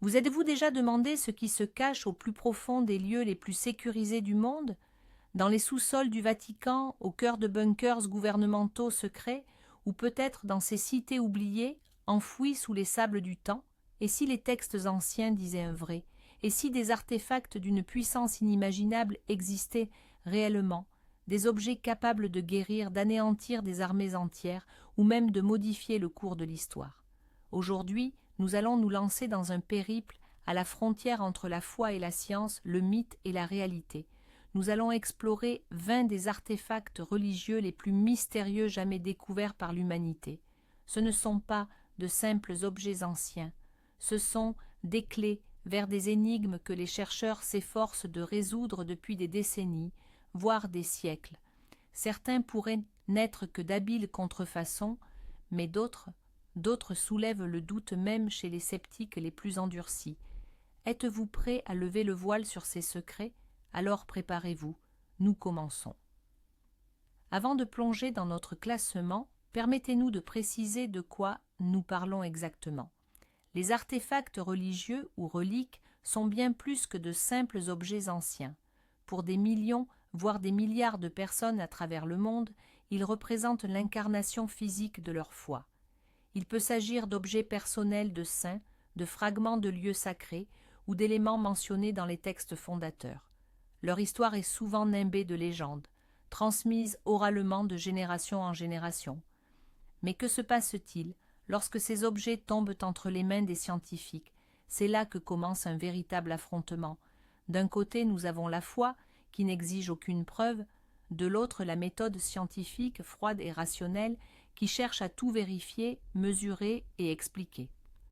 Vous êtes-vous déjà demandé ce qui se cache au plus profond des lieux les plus sécurisés du monde? Dans les sous-sols du Vatican, au cœur de bunkers gouvernementaux secrets, ou peut-être dans ces cités oubliées, enfouies sous les sables du temps? Et si les textes anciens disaient un vrai? Et si des artefacts d'une puissance inimaginable existaient réellement, des objets capables de guérir, d'anéantir des armées entières, ou même de modifier le cours de l'histoire? Aujourd'hui, nous allons nous lancer dans un périple à la frontière entre la foi et la science, le mythe et la réalité. Nous allons explorer 20 des artefacts religieux les plus mystérieux jamais découverts par l'humanité. Ce ne sont pas de simples objets anciens, ce sont des clés vers des énigmes que les chercheurs s'efforcent de résoudre depuis des décennies, voire des siècles. Certains pourraient n'être que d'habiles contrefaçons, mais d'autres soulèvent le doute même chez les sceptiques les plus endurcis. Êtes-vous prêt à lever le voile sur ces secrets? Alors préparez-vous, nous commençons. Avant de plonger dans notre classement, permettez-nous de préciser de quoi nous parlons exactement. Les artefacts religieux ou reliques sont bien plus que de simples objets anciens. Pour des millions, voire des milliards de personnes à travers le monde, ils représentent l'incarnation physique de leur foi. Il peut s'agir d'objets personnels de saints, de fragments de lieux sacrés ou d'éléments mentionnés dans les textes fondateurs. Leur histoire est souvent nimbée de légendes, transmises oralement de génération en génération. Mais que se passe-t-il lorsque ces objets tombent entre les mains des scientifiques? C'est là que commence un véritable affrontement. D'un côté, nous avons la foi, qui n'exige aucune preuve, de l'autre la méthode scientifique, froide et rationnelle, qui cherche à tout vérifier, mesurer et expliquer.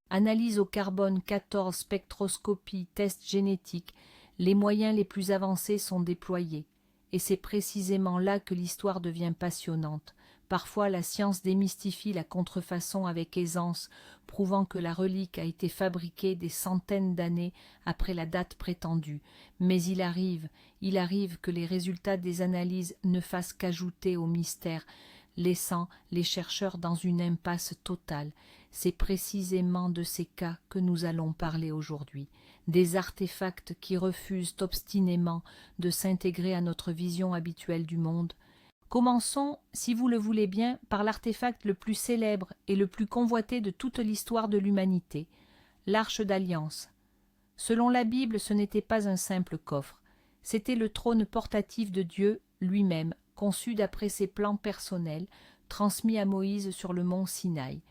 Analyse au carbone 14, spectroscopie, tests génétiques, les moyens les plus avancés sont déployés. Et c'est précisément là que l'histoire devient passionnante. Parfois la science démystifie la contrefaçon avec aisance, prouvant que la relique a été fabriquée des centaines d'années après la date prétendue. Mais il arrive que les résultats des analyses ne fassent qu'ajouter au mystère, laissant les chercheurs dans une impasse totale. C'est précisément de ces cas que nous allons parler aujourd'hui, des artefacts qui refusent obstinément de s'intégrer à notre vision habituelle du monde. Commençons, si vous le voulez bien, par l'artefact le plus célèbre et le plus convoité de toute l'histoire de l'humanité, l'Arche d'Alliance. Selon la Bible, ce n'était pas un simple coffre, c'était le trône portatif de Dieu lui-même, conçu d'après ses plans personnels, transmis à Moïse sur le mont Sinaï.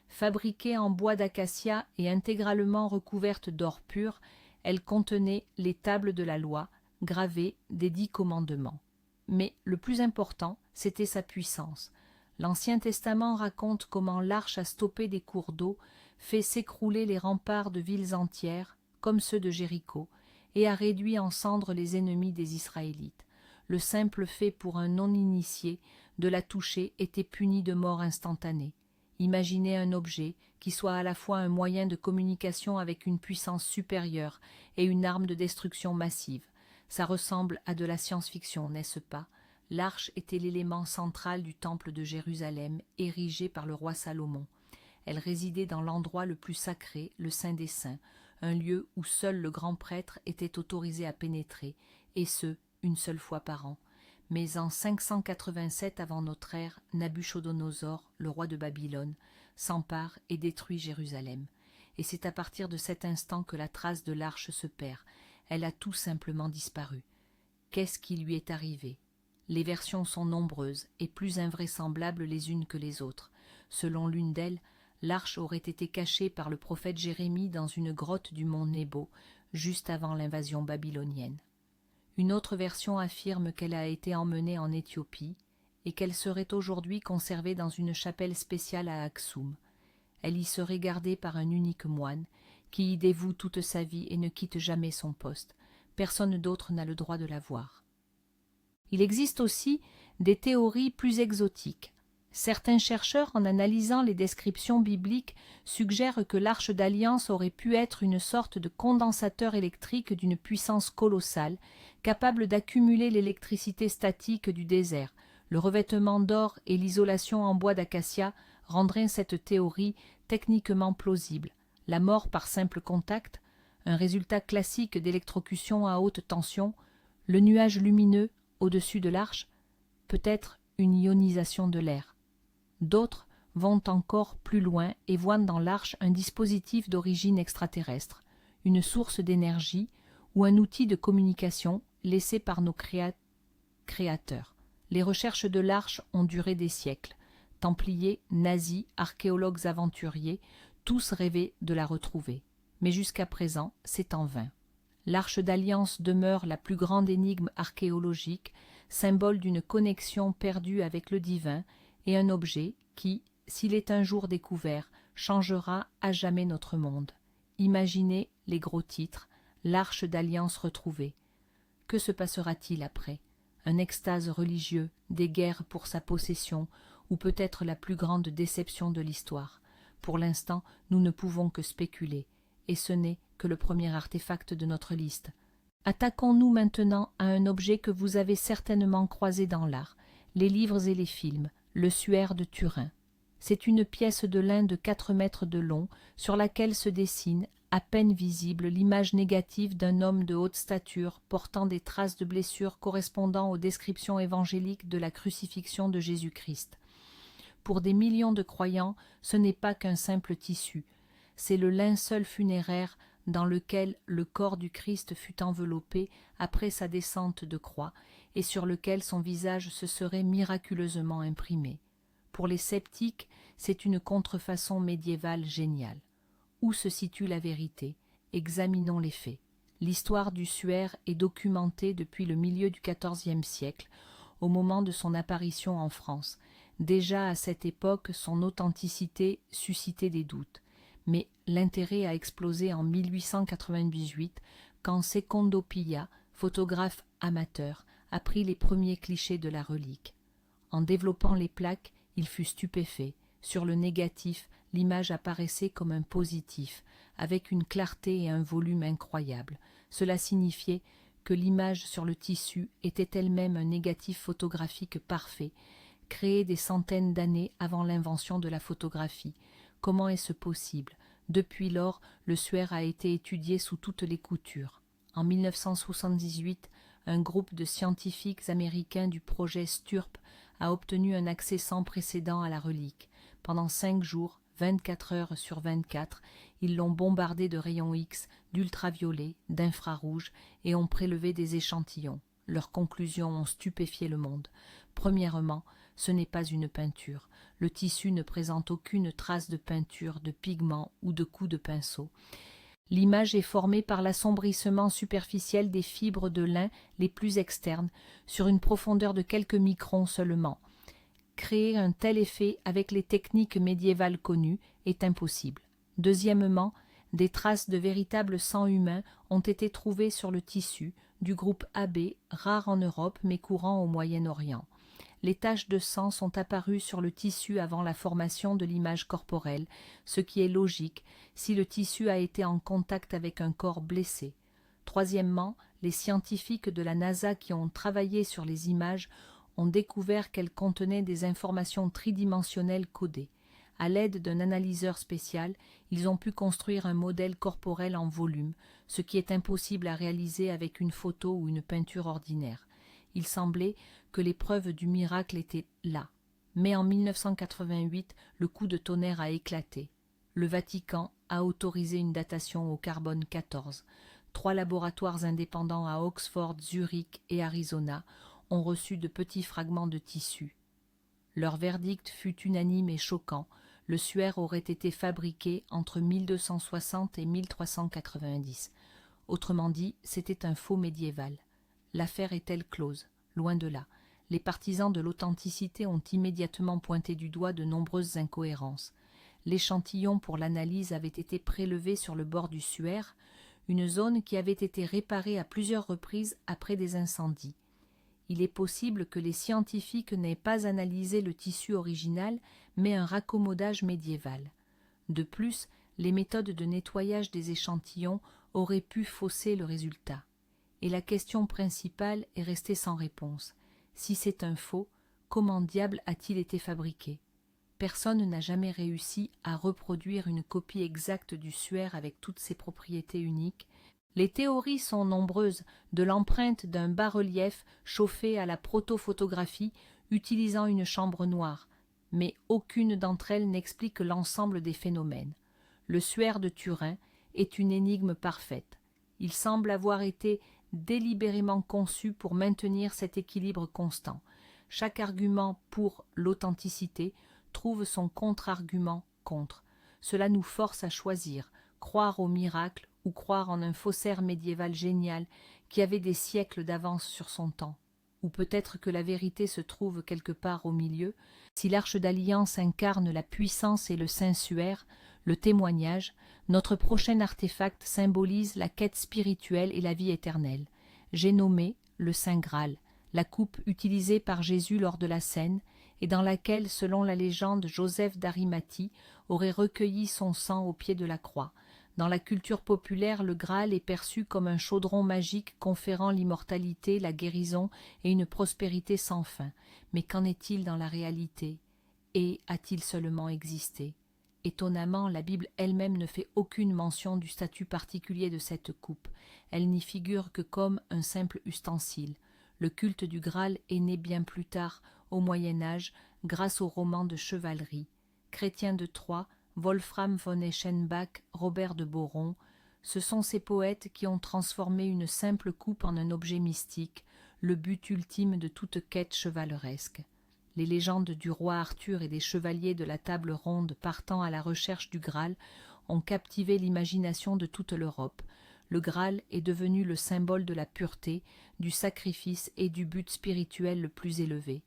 Fabriquée en bois d'acacia et intégralement recouverte d'or pur, elle contenait les tables de la loi, gravées des 10 commandements. Mais le plus important, c'était sa puissance. L'Ancien Testament raconte comment l'arche a stoppé des cours d'eau, fait s'écrouler les remparts de villes entières, comme ceux de Jéricho, et a réduit en cendres les ennemis des Israélites. Le simple fait pour un non-initié de la toucher était puni de mort instantanée. Imaginez un objet qui soit à la fois un moyen de communication avec une puissance supérieure et une arme de destruction massive. Ça ressemble à de la science-fiction, n'est-ce pas? L'arche était l'élément central du temple de Jérusalem, érigé par le roi Salomon. Elle résidait dans l'endroit le plus sacré, le Saint des Saints, un lieu où seul le grand prêtre était autorisé à pénétrer, et ce, une seule fois par an. Mais en 587 avant notre ère, Nabuchodonosor, le roi de Babylone, s'empare et détruit Jérusalem. Et c'est à partir de cet instant que la trace de l'arche se perd. Elle a tout simplement disparu. Qu'est-ce qui lui est arrivé? Les versions sont nombreuses et plus invraisemblables les unes que les autres. Selon l'une d'elles, l'arche aurait été cachée par le prophète Jérémie dans une grotte du mont Nebo, juste avant l'invasion babylonienne. Une autre version affirme qu'elle a été emmenée en Éthiopie et qu'elle serait aujourd'hui conservée dans une chapelle spéciale à Aksum. Elle y serait gardée par un unique moine qui y dévoue toute sa vie et ne quitte jamais son poste. Personne d'autre n'a le droit de la voir. Il existe aussi des théories plus exotiques. Certains chercheurs, en analysant les descriptions bibliques, suggèrent que l'Arche d'Alliance aurait pu être une sorte de condensateur électrique d'une puissance colossale, capable d'accumuler l'électricité statique du désert. Le revêtement d'or et l'isolation en bois d'acacia rendraient cette théorie techniquement plausible. La mort par simple contact, un résultat classique d'électrocution à haute tension, le nuage lumineux au-dessus de l'arche, peut-être une ionisation de l'air. D'autres vont encore plus loin et voient dans l'arche un dispositif d'origine extraterrestre, une source d'énergie ou un outil de communication laissé par nos créateurs. Les recherches de l'arche ont duré des siècles. Templiers, nazis, archéologues aventuriers, tous rêvaient de la retrouver. Mais jusqu'à présent, c'est en vain. L'Arche d'Alliance demeure la plus grande énigme archéologique, symbole d'une connexion perdue avec le divin, et un objet qui, s'il est un jour découvert, changera à jamais notre monde. Imaginez les gros titres, l'Arche d'Alliance retrouvée. Que se passera-t-il après? Un extase religieux, des guerres pour sa possession, ou peut-être la plus grande déception de l'histoire. Pour l'instant, nous ne pouvons que spéculer, et ce n'est que le premier artefact de notre liste. Attaquons-nous maintenant à un objet que vous avez certainement croisé dans l'art, les livres et les films, le suaire de Turin. C'est une pièce de lin de 4 mètres de long, sur laquelle se dessine, à peine visible, l'image négative d'un homme de haute stature portant des traces de blessures correspondant aux descriptions évangéliques de la crucifixion de Jésus-Christ. Pour des millions de croyants, ce n'est pas qu'un simple tissu, c'est le linceul funéraire dans lequel le corps du Christ fut enveloppé après sa descente de croix et sur lequel son visage se serait miraculeusement imprimé. Pour les sceptiques, c'est une contrefaçon médiévale géniale. Où se situe la vérité? Examinons les faits. L'histoire du suaire est documentée depuis le milieu du XIVe siècle, au moment de son apparition en France. Déjà à cette époque, son authenticité suscitait des doutes. Mais l'intérêt a explosé en 1898 quand Secondo Pilla, photographe amateur, a pris les premiers clichés de la relique. En développant les plaques, il fut stupéfait. Sur le négatif, l'image apparaissait comme un positif, avec une clarté et un volume incroyables. Cela signifiait que l'image sur le tissu était elle-même un négatif photographique parfait, créé des centaines d'années avant l'invention de la photographie. Comment est-ce possible? Depuis lors, le suaire a été étudié sous toutes les coutures. En 1978, un groupe de scientifiques américains du projet STURP a obtenu un accès sans précédent à la relique. Pendant 5 jours, 24 heures sur 24, ils l'ont bombardé de rayons X, d'ultraviolets, d'infrarouges et ont prélevé des échantillons. Leurs conclusions ont stupéfié le monde. Premièrement, ce n'est pas une peinture. Le tissu ne présente aucune trace de peinture, de pigment ou de coup de pinceau. L'image est formée par l'assombrissement superficiel des fibres de lin les plus externes, sur une profondeur de quelques microns seulement. Créer un tel effet avec les techniques médiévales connues est impossible. Deuxièmement, des traces de véritable sang humain ont été trouvées sur le tissu, du groupe AB, rare en Europe mais courant au Moyen-Orient. Les taches de sang sont apparues sur le tissu avant la formation de l'image corporelle, ce qui est logique si le tissu a été en contact avec un corps blessé. Troisièmement, les scientifiques de la NASA qui ont travaillé sur les images ont découvert qu'elles contenaient des informations tridimensionnelles codées. À l'aide d'un analyseur spécial, ils ont pu construire un modèle corporel en volume, ce qui est impossible à réaliser avec une photo ou une peinture ordinaire. Il semblait que les preuves du miracle étaient là. Mais en 1988, le coup de tonnerre a éclaté. Le Vatican a autorisé une datation au carbone 14. 3 laboratoires indépendants à Oxford, Zurich et Arizona ont reçu de petits fragments de tissu. Leur verdict fut unanime et choquant. Le suaire aurait été fabriqué entre 1260 et 1390. Autrement dit, c'était un faux médiéval. L'affaire est-elle close? Loin de là. Les partisans de l'authenticité ont immédiatement pointé du doigt de nombreuses incohérences. L'échantillon pour l'analyse avait été prélevé sur le bord du suaire, une zone qui avait été réparée à plusieurs reprises après des incendies. Il est possible que les scientifiques n'aient pas analysé le tissu original, mais un raccommodage médiéval. De plus, les méthodes de nettoyage des échantillons auraient pu fausser le résultat. Et la question principale est restée sans réponse. Si c'est un faux, comment diable a-t-il été fabriqué? Personne n'a jamais réussi à reproduire une copie exacte du suaire avec toutes ses propriétés uniques. Les théories sont nombreuses, de l'empreinte d'un bas-relief chauffé à la protophotographie utilisant une chambre noire, mais aucune d'entre elles n'explique l'ensemble des phénomènes. Le suaire de Turin est une énigme parfaite. Il semble avoir été délibérément conçu pour maintenir cet équilibre constant. Chaque argument pour l'authenticité trouve son contre-argument contre. Cela nous force à choisir, croire au miracle ou croire en un faussaire médiéval génial qui avait des siècles d'avance sur son temps. Ou peut-être que la vérité se trouve quelque part au milieu. Si l'Arche d'Alliance incarne la puissance et le Saint-Suaire, le témoignage, notre prochain artefact symbolise la quête spirituelle et la vie éternelle. J'ai nommé le Saint Graal, la coupe utilisée par Jésus lors de la scène, et dans laquelle, selon la légende, Joseph d'Arimathie aurait recueilli son sang au pied de la croix. Dans la culture populaire, le Graal est perçu comme un chaudron magique conférant l'immortalité, la guérison et une prospérité sans fin. Mais qu'en est-il dans la réalité? Et a-t-il seulement existé? Étonnamment, la Bible elle-même ne fait aucune mention du statut particulier de cette coupe. Elle n'y figure que comme un simple ustensile. Le culte du Graal est né bien plus tard, au Moyen-Âge, grâce aux romans de chevalerie. Chrétien de Troyes, Wolfram von Eschenbach, Robert de Boron, ce sont ces poètes qui ont transformé une simple coupe en un objet mystique, le but ultime de toute quête chevaleresque. Les légendes du roi Arthur et des chevaliers de la table ronde partant à la recherche du Graal ont captivé l'imagination de toute l'Europe. Le Graal est devenu le symbole de la pureté, du sacrifice et du but spirituel le plus élevé.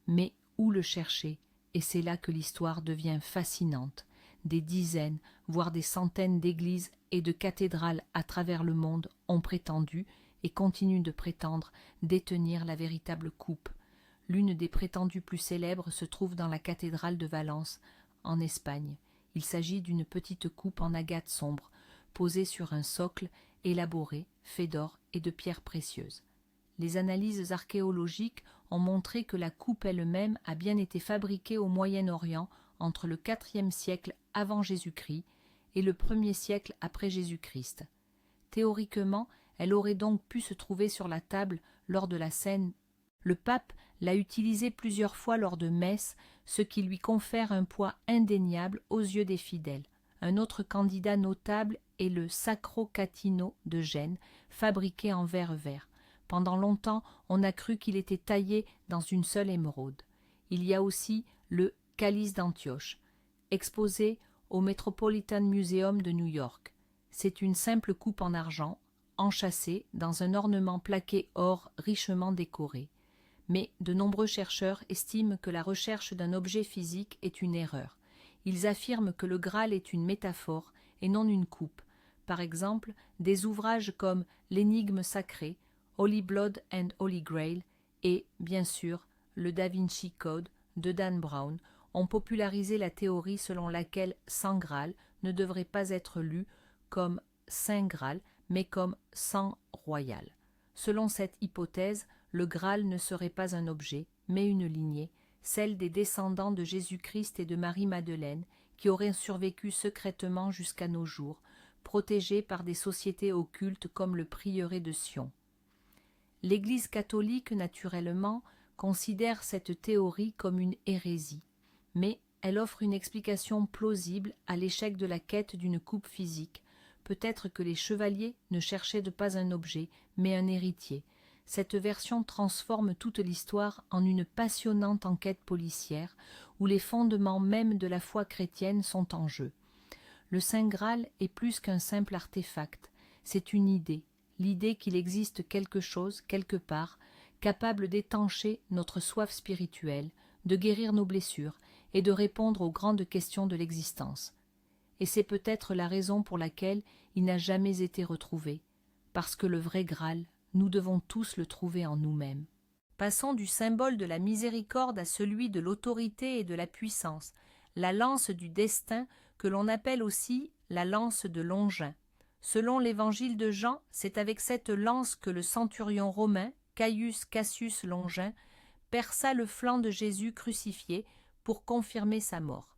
Mais où le chercher? Et c'est là que l'histoire devient fascinante. Des dizaines, voire des centaines d'églises et de cathédrales à travers le monde ont prétendu, et continuent de prétendre, détenir la véritable coupe. L'une des prétendues plus célèbres se trouve dans la cathédrale de Valence, en Espagne. Il s'agit d'une petite coupe en agate sombre, posée sur un socle élaboré, fait d'or et de pierres précieuses. Les analyses archéologiques ont montré que la coupe elle-même a bien été fabriquée au Moyen-Orient entre le IVe siècle avant Jésus-Christ et le 1er siècle après Jésus-Christ. Théoriquement, elle aurait donc pu se trouver sur la table lors de la scène. Le pape l'a utilisée plusieurs fois lors de messes, ce qui lui confère un poids indéniable aux yeux des fidèles. Un autre candidat notable est le Sacro Catino de Gênes, fabriqué en verre vert. Pendant longtemps, on a cru qu'il était taillé dans une seule émeraude. Il y a aussi le Calice d'Antioche, exposé au Metropolitan Museum de New York. C'est une simple coupe en argent, enchâssée dans un ornement plaqué or richement décoré. Mais de nombreux chercheurs estiment que la recherche d'un objet physique est une erreur. Ils affirment que le Graal est une métaphore et non une coupe. Par exemple, des ouvrages comme L'énigme sacrée, Holy Blood and Holy Grail et, bien sûr, le Da Vinci Code de Dan Brown ont popularisé la théorie selon laquelle sang Graal ne devrait pas être lu comme Saint Graal, mais comme sang royal. Selon cette hypothèse, le Graal ne serait pas un objet, mais une lignée, celle des descendants de Jésus-Christ et de Marie-Madeleine, qui auraient survécu secrètement jusqu'à nos jours, protégés par des sociétés occultes comme le prieuré de Sion. L'Église catholique, naturellement, considère cette théorie comme une hérésie, mais elle offre une explication plausible à l'échec de la quête d'une coupe physique. Peut-être que les chevaliers ne cherchaient pas un objet, mais un héritier. Cette version transforme toute l'histoire en une passionnante enquête policière, où les fondements même de la foi chrétienne sont en jeu. Le Saint Graal est plus qu'un simple artefact, c'est une idée, l'idée qu'il existe quelque chose, quelque part, capable d'étancher notre soif spirituelle, de guérir nos blessures et de répondre aux grandes questions de l'existence. Et c'est peut-être la raison pour laquelle il n'a jamais été retrouvé, parce que le vrai Graal, nous devons tous le trouver en nous-mêmes. Passons du symbole de la miséricorde à celui de l'autorité et de la puissance, la lance du destin que l'on appelle aussi la lance de Longin. Selon l'évangile de Jean, c'est avec cette lance que le centurion romain, Caius Cassius Longin, perça le flanc de Jésus crucifié pour confirmer sa mort.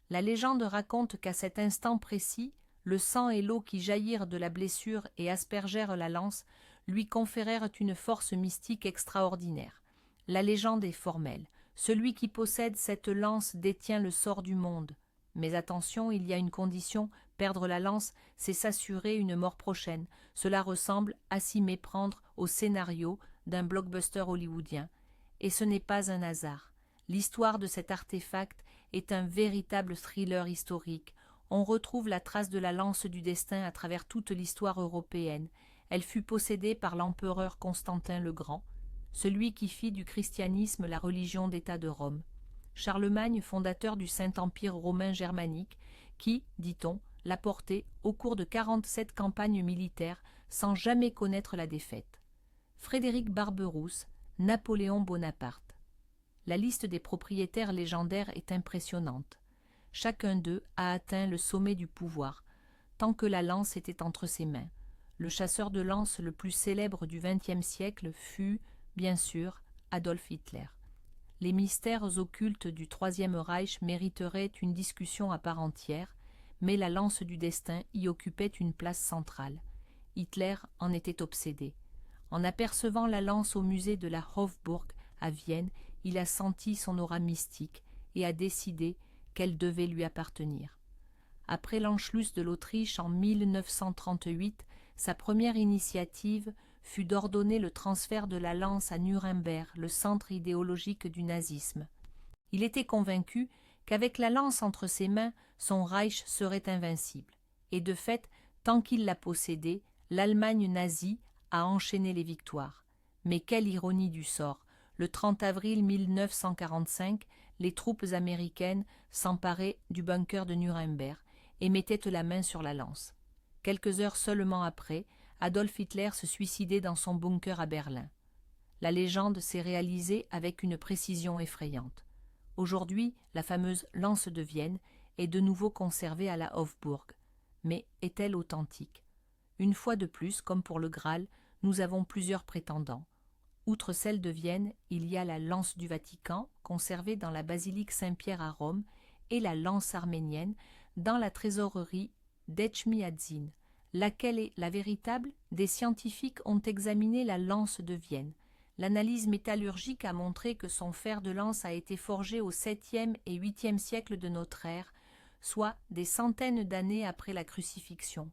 La légende raconte qu'à cet instant précis, le sang et l'eau qui jaillirent de la blessure et aspergèrent la lance lui conférèrent une force mystique extraordinaire. La légende est formelle. Celui qui possède cette lance détient le sort du monde. Mais attention, il y a une condition, perdre la lance, c'est s'assurer une mort prochaine. Cela ressemble à s'y méprendre au scénario d'un blockbuster hollywoodien. Et ce n'est pas un hasard. L'histoire de cet artefact est un véritable thriller historique. On retrouve la trace de la lance du destin à travers toute l'histoire européenne. Elle fut possédée par l'empereur Constantin le Grand, celui qui fit du christianisme la religion d'État de Rome. Charlemagne, fondateur du Saint-Empire romain germanique, qui, dit-on, l'a portée au cours de 47 campagnes militaires sans jamais connaître la défaite. Frédéric Barberousse, Napoléon Bonaparte. La liste des propriétaires légendaires est impressionnante. Chacun d'eux a atteint le sommet du pouvoir, tant que la lance était entre ses mains. Le chasseur de lance le plus célèbre du XXe siècle fut, bien sûr, Adolf Hitler. Les mystères occultes du Troisième Reich mériteraient une discussion à part entière, mais la lance du destin y occupait une place centrale. Hitler en était obsédé. En apercevant la lance au musée de la Hofburg à Vienne, il a senti son aura mystique et a décidé qu'elle devait lui appartenir. Après l'Anschluss de l'Autriche en 1938, sa première initiative fut d'ordonner le transfert de la lance à Nuremberg, le centre idéologique du nazisme. Il était convaincu qu'avec la lance entre ses mains, son Reich serait invincible. Et de fait, tant qu'il la possédait, l'Allemagne nazie a enchaîné les victoires. Mais quelle ironie du sort! Le 30 avril 1945, les troupes américaines s'emparaient du bunker de Nuremberg et mettaient la main sur la lance. Quelques heures seulement après, Adolf Hitler se suicidait dans son bunker à Berlin. La légende s'est réalisée avec une précision effrayante. Aujourd'hui, la fameuse lance de Vienne est de nouveau conservée à la Hofburg. Mais est-elle authentique? Une fois de plus, comme pour le Graal, nous avons plusieurs prétendants. Outre celle de Vienne, il y a la lance du Vatican, conservée dans la basilique Saint-Pierre à Rome, et la lance arménienne, dans la trésorerie d'Echmiadzin. Laquelle est la véritable? Des scientifiques ont examiné la lance de Vienne. L'analyse métallurgique a montré que son fer de lance a été forgé au 7e et 8e siècle de notre ère, soit des centaines d'années après la crucifixion.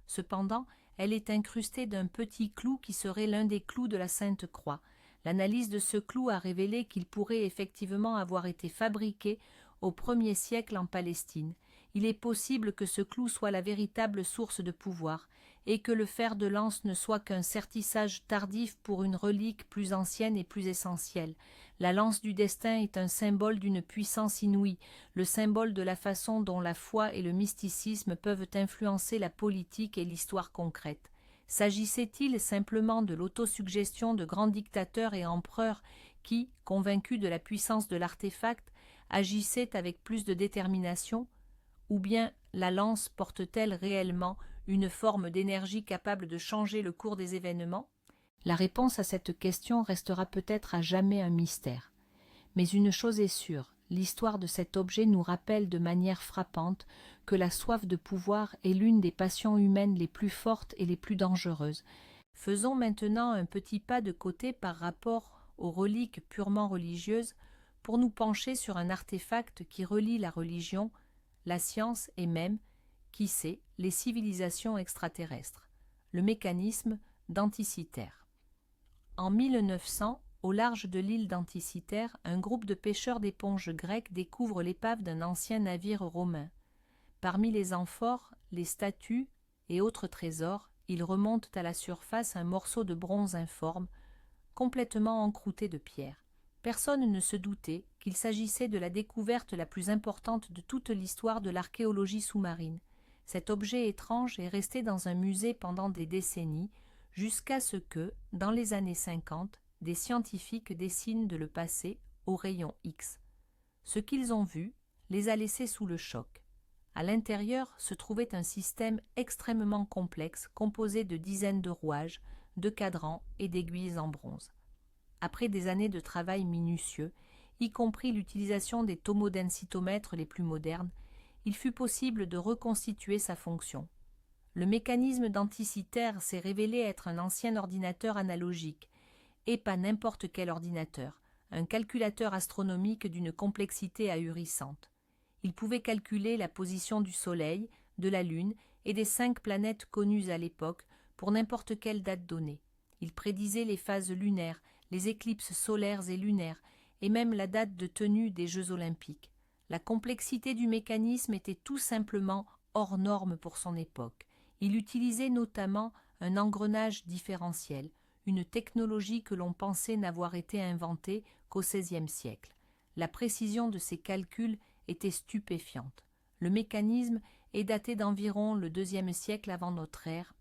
Cependant, elle est incrustée d'un petit clou qui serait l'un des clous de la Sainte Croix. L'analyse de ce clou a révélé qu'il pourrait effectivement avoir été fabriqué au 1er siècle en Palestine. Il est possible que ce clou soit la véritable source de pouvoir, et que le fer de lance ne soit qu'un sertissage tardif pour une relique plus ancienne et plus essentielle. La lance du destin est un symbole d'une puissance inouïe, le symbole de la façon dont la foi et le mysticisme peuvent influencer la politique et l'histoire concrète. S'agissait-il simplement de l'autosuggestion de grands dictateurs et empereurs qui, convaincus de la puissance de l'artefact, agissaient avec plus de détermination? Ou bien la lance porte-t-elle réellement une forme d'énergie capable de changer le cours des événements? La réponse à cette question restera peut-être à jamais un mystère. Mais une chose est sûre, l'histoire de cet objet nous rappelle de manière frappante que la soif de pouvoir est l'une des passions humaines les plus fortes et les plus dangereuses. Faisons maintenant un petit pas de côté par rapport aux reliques purement religieuses pour nous pencher sur un artefact qui relie la religion, la science et même, qui sait, les civilisations extraterrestres, le mécanisme d'Anticythère. En 1900, au large de l'île d'Anticythère, un groupe de pêcheurs d'éponges grecs découvre l'épave d'un ancien navire romain. Parmi les amphores, les statues et autres trésors, ils remontent à la surface un morceau de bronze informe, complètement encrouté de pierre. Personne ne se doutait qu'il s'agissait de la découverte la plus importante de toute l'histoire de l'archéologie sous-marine. Cet objet étrange est resté dans un musée pendant des décennies, jusqu'à ce que, dans les années 50, des scientifiques dessinent de le passer au rayon X. Ce qu'ils ont vu les a laissés sous le choc. À l'intérieur se trouvait un système extrêmement complexe composé de dizaines de rouages, de cadrans et d'aiguilles en bronze. Après des années de travail minutieux, y compris l'utilisation des tomodensitomètres les plus modernes, il fut possible de reconstituer sa fonction. Le mécanisme denticitaire s'est révélé être un ancien ordinateur analogique, et pas n'importe quel ordinateur, un calculateur astronomique d'une complexité ahurissante. Il pouvait calculer la position du Soleil, de la Lune et des 5 planètes connues à l'époque pour n'importe quelle date donnée. Il prédisait les phases lunaires, les éclipses solaires et lunaires, et même la date de tenue des Jeux olympiques. La complexité du mécanisme était tout simplement hors norme pour son époque. Il utilisait notamment un engrenage différentiel, une technologie que l'on pensait n'avoir été inventée qu'au XVIe siècle. La précision de ses calculs était stupéfiante. Le mécanisme est daté d'environ le IIe siècle avant notre ère.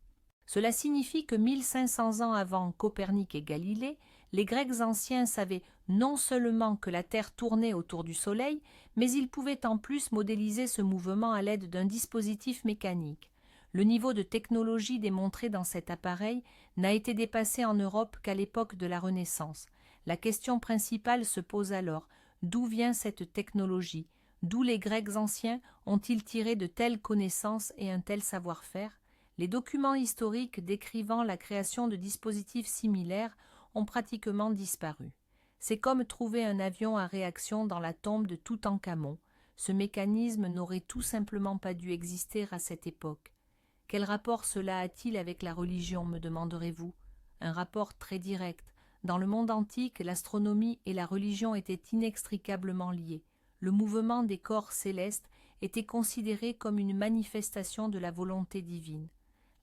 Cela signifie que 1500 ans avant Copernic et Galilée, les Grecs anciens savaient non seulement que la Terre tournait autour du Soleil, mais ils pouvaient en plus modéliser ce mouvement à l'aide d'un dispositif mécanique. Le niveau de technologie démontré dans cet appareil n'a été dépassé en Europe qu'à l'époque de la Renaissance. La question principale se pose alors: d'où vient cette technologie? D'où les Grecs anciens ont-ils tiré de telles connaissances et un tel savoir-faire? Les documents historiques décrivant la création de dispositifs similaires ont pratiquement disparu. C'est comme trouver un avion à réaction dans la tombe de Toutankhamon. Ce mécanisme n'aurait tout simplement pas dû exister à cette époque. Quel rapport cela a-t-il avec la religion, me demanderez-vous? Un rapport très direct. Dans le monde antique, l'astronomie et la religion étaient inextricablement liées. Le mouvement des corps célestes était considéré comme une manifestation de la volonté divine.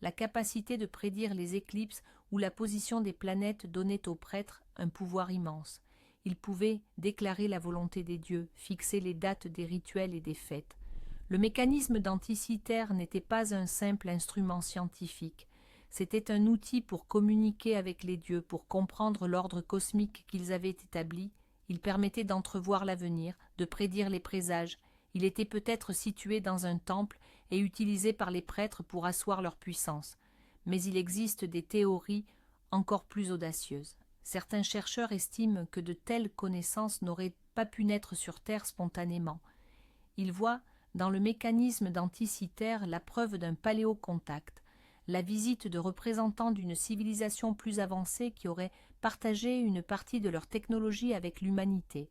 La capacité de prédire les éclipses ou la position des planètes donnait aux prêtres un pouvoir immense. Ils pouvaient déclarer la volonté des dieux, fixer les dates des rituels et des fêtes. Le mécanisme denticitaire n'était pas un simple instrument scientifique. C'était un outil pour communiquer avec les dieux, pour comprendre l'ordre cosmique qu'ils avaient établi. Il permettait d'entrevoir l'avenir, de prédire les présages. Il était peut-être situé dans un temple et utilisé par les prêtres pour asseoir leur puissance. Mais il existe des théories encore plus audacieuses. Certains chercheurs estiment que de telles connaissances n'auraient pas pu naître sur Terre spontanément. Ils voient dans le mécanisme denticitaire la preuve d'un paléocontact, la visite de représentants d'une civilisation plus avancée qui auraient partagé une partie de leur technologie avec l'humanité.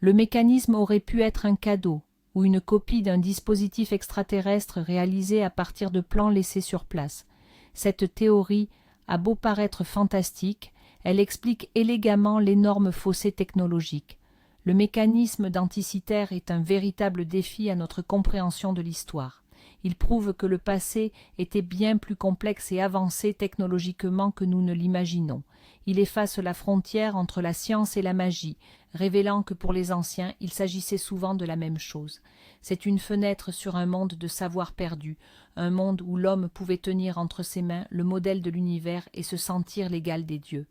Le mécanisme aurait pu être un cadeau ou une copie d'un dispositif extraterrestre réalisé à partir de plans laissés sur place. Cette théorie a beau paraître fantastique, elle explique élégamment l'énorme fossé technologique. Le mécanisme denticitaire est un véritable défi à notre compréhension de l'histoire. Il prouve que le passé était bien plus complexe et avancé technologiquement que nous ne l'imaginons. Il efface la frontière entre la science et la magie, révélant que pour les anciens, il s'agissait souvent de la même chose. C'est une fenêtre sur un monde de savoir perdu, un monde où l'homme pouvait tenir entre ses mains le modèle de l'univers et se sentir l'égal des dieux.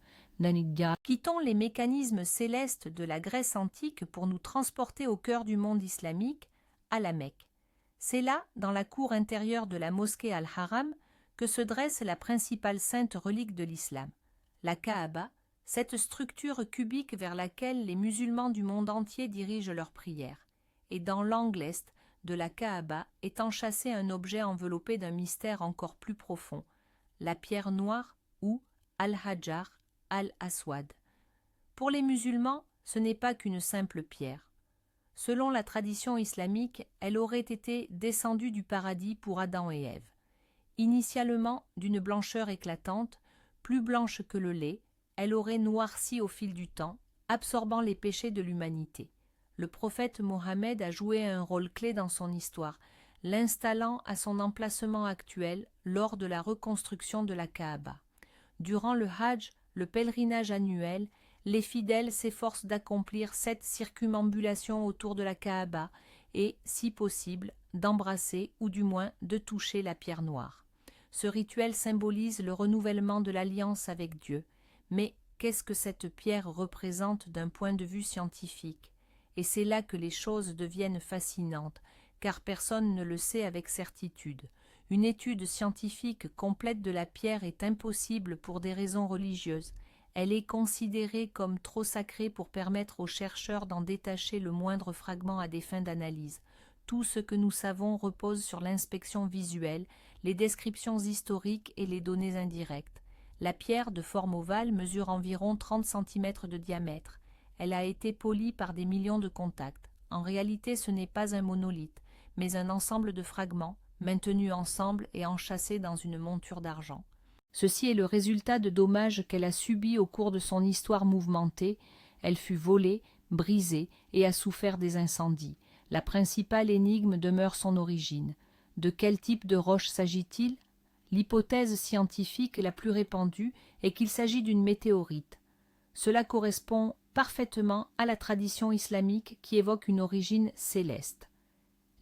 Quittons les mécanismes célestes de la Grèce antique pour nous transporter au cœur du monde islamique, à la Mecque. C'est là, dans la cour intérieure de la mosquée Al-Haram, que se dresse la principale sainte relique de l'islam, la Kaaba, cette structure cubique vers laquelle les musulmans du monde entier dirigent leurs prières. Et dans l'angle est de la Kaaba est enchâssé un objet enveloppé d'un mystère encore plus profond, la pierre noire ou Al-Hajar Al-Aswad. Pour les musulmans, ce n'est pas qu'une simple pierre. Selon la tradition islamique, elle aurait été descendue du paradis pour Adam et Ève. Initialement d'une blancheur éclatante, plus blanche que le lait, elle aurait noirci au fil du temps, absorbant les péchés de l'humanité. Le prophète Mohammed a joué un rôle clé dans son histoire, l'installant à son emplacement actuel lors de la reconstruction de la Kaaba. Durant le Hajj, le pèlerinage annuel, les fidèles s'efforcent d'accomplir 7 circumambulations autour de la Kaaba et, si possible, d'embrasser ou du moins de toucher la pierre noire. Ce rituel symbolise le renouvellement de l'alliance avec Dieu. Mais qu'est-ce que cette pierre représente d'un point de vue scientifique? Et c'est là que les choses deviennent fascinantes, car personne ne le sait avec certitude. Une étude scientifique complète de la pierre est impossible pour des raisons religieuses. Elle est considérée comme trop sacrée pour permettre aux chercheurs d'en détacher le moindre fragment à des fins d'analyse. Tout ce que nous savons repose sur l'inspection visuelle, les descriptions historiques et les données indirectes. La pierre, de forme ovale, mesure environ 30 cm de diamètre. Elle a été polie par des millions de contacts. En réalité, ce n'est pas un monolithe, mais un ensemble de fragments, maintenus ensemble et enchâssés dans une monture d'argent. Ceci est le résultat de dommages qu'elle a subis au cours de son histoire mouvementée. Elle fut volée, brisée et a souffert des incendies. La principale énigme demeure son origine. De quel type de roche s'agit-il? L'hypothèse scientifique la plus répandue est qu'il s'agit d'une météorite. Cela correspond parfaitement à la tradition islamique qui évoque une origine céleste.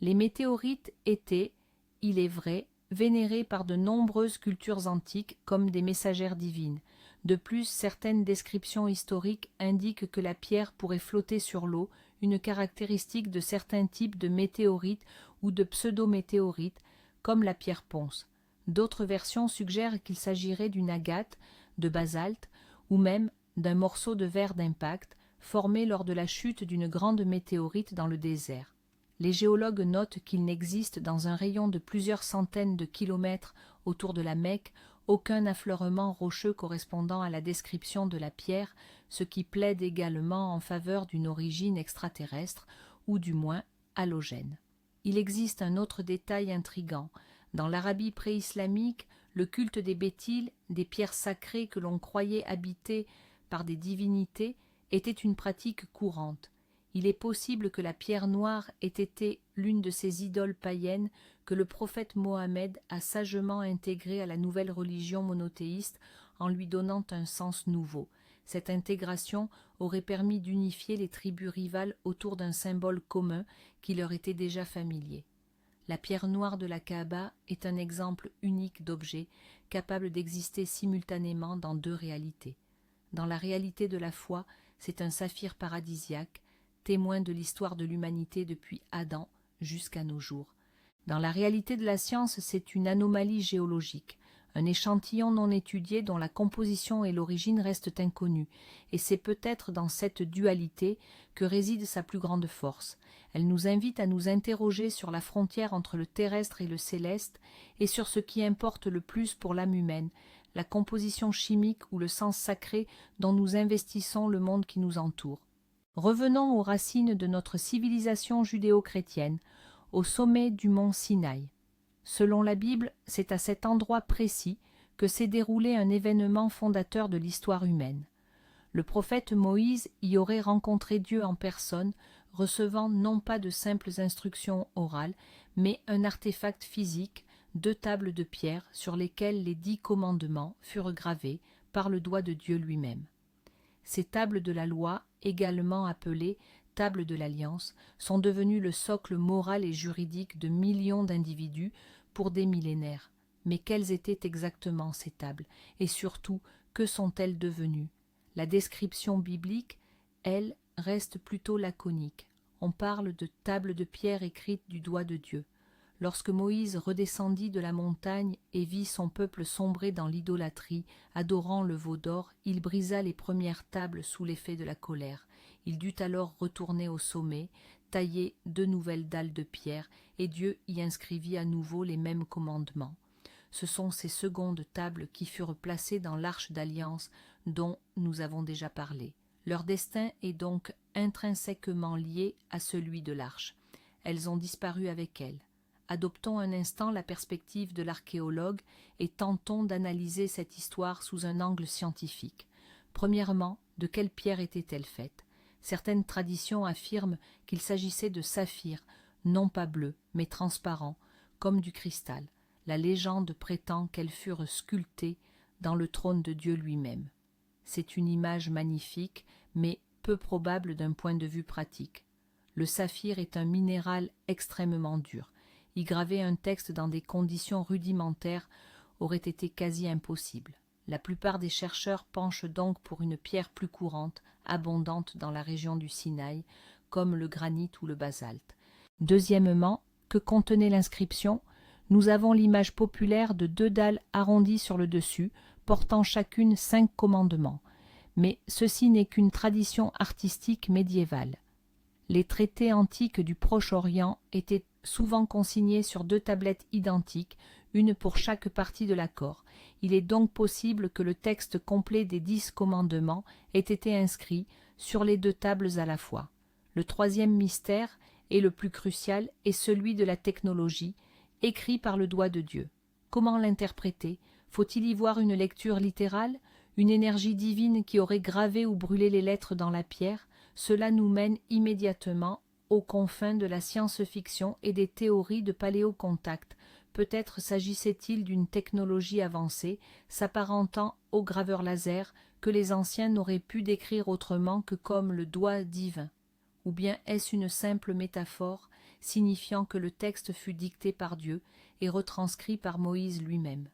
Les météorites étaient, il est vrai, vénérées par de nombreuses cultures antiques comme des messagères divines. De plus, certaines descriptions historiques indiquent que la pierre pourrait flotter sur l'eau, une caractéristique de certains types de météorites ou de pseudo-météorites, comme la pierre ponce. D'autres versions suggèrent qu'il s'agirait d'une agate, de basalte, ou même d'un morceau de verre d'impact, formé lors de la chute d'une grande météorite dans le désert. Les géologues notent qu'il n'existe dans un rayon de plusieurs centaines de kilomètres autour de la Mecque aucun affleurement rocheux correspondant à la description de la pierre, ce qui plaide également en faveur d'une origine extraterrestre, ou du moins halogène. Il existe un autre détail intrigant. Dans l'Arabie pré-islamique, le culte des bétiles, des pierres sacrées que l'on croyait habitées par des divinités, était une pratique courante. Il est possible que la pierre noire ait été l'une de ces idoles païennes que le prophète Mohammed a sagement intégrées à la nouvelle religion monothéiste en lui donnant un sens nouveau. Cette intégration aurait permis d'unifier les tribus rivales autour d'un symbole commun qui leur était déjà familier. La pierre noire de la Kaaba est un exemple unique d'objet capable d'exister simultanément dans deux réalités. Dans la réalité de la foi, c'est un saphir paradisiaque, témoin de l'histoire de l'humanité depuis Adam jusqu'à nos jours. Dans la réalité de la science, c'est une anomalie géologique, un échantillon non étudié dont la composition et l'origine restent inconnues, et c'est peut-être dans cette dualité que réside sa plus grande force. Elle nous invite à nous interroger sur la frontière entre le terrestre et le céleste, et sur ce qui importe le plus pour l'âme humaine, la composition chimique ou le sens sacré dont nous investissons le monde qui nous entoure. Revenons aux racines de notre civilisation judéo-chrétienne, au sommet du mont Sinaï. Selon la Bible, c'est à cet endroit précis que s'est déroulé un événement fondateur de l'histoire humaine. Le prophète Moïse y aurait rencontré Dieu en personne, recevant non pas de simples instructions orales, mais un artefact physique, 2 tables de pierre sur lesquelles les 10 commandements furent gravés par le doigt de Dieu lui-même. Ces tables de la loi, également appelées tables de l'Alliance, sont devenues le socle moral et juridique de millions d'individus pour des millénaires. Mais quelles étaient exactement ces tables? Et surtout, que sont-elles devenues? La description biblique, elle, reste plutôt laconique. On parle de tables de pierre écrites du doigt de Dieu. Lorsque Moïse redescendit de la montagne et vit son peuple sombrer dans l'idolâtrie, adorant le veau d'or, il brisa les premières tables sous l'effet de la colère. Il dut alors retourner au sommet, tailler 2 nouvelles dalles de pierre, et Dieu y inscrivit à nouveau les mêmes commandements. Ce sont ces secondes tables qui furent placées dans l'arche d'alliance dont nous avons déjà parlé. Leur destin est donc intrinsèquement lié à celui de l'arche. Elles ont disparu avec elle. Adoptons un instant la perspective de l'archéologue et tentons d'analyser cette histoire sous un angle scientifique. Premièrement, de quelle pierre était-elle faite? Certaines traditions affirment qu'il s'agissait de saphir, non pas bleu, mais transparent, comme du cristal. La légende prétend qu'elles furent sculptées dans le trône de Dieu lui-même. C'est une image magnifique, mais peu probable d'un point de vue pratique. Le saphir est un minéral extrêmement dur. Y graver un texte dans des conditions rudimentaires aurait été quasi impossible. La plupart des chercheurs penchent donc pour une pierre plus courante, abondante dans la région du Sinaï, comme le granit ou le basalte. Deuxièmement, que contenait l'inscription? Nous avons l'image populaire de 2 dalles arrondies sur le dessus, portant chacune 5 commandements. Mais ceci n'est qu'une tradition artistique médiévale. Les traités antiques du Proche-Orient étaient souvent consignés sur 2 tablettes identiques, une pour chaque partie de l'accord. Il est donc possible que le texte complet des 10 commandements ait été inscrit sur les 2 tables à la fois. Le 3e mystère, et le plus crucial, est celui de la technologie, écrit par le doigt de Dieu. Comment l'interpréter? Faut-il y voir une lecture littérale, une énergie divine qui aurait gravé ou brûlé les lettres dans la pierre? Cela nous mène immédiatement aux confins de la science-fiction et des théories de paléocontact. Peut-être s'agissait-il d'une technologie avancée, s'apparentant au graveur laser, que les anciens n'auraient pu décrire autrement que comme le doigt divin. Ou bien est-ce une simple métaphore, signifiant que le texte fut dicté par Dieu et retranscrit par Moïse lui-même?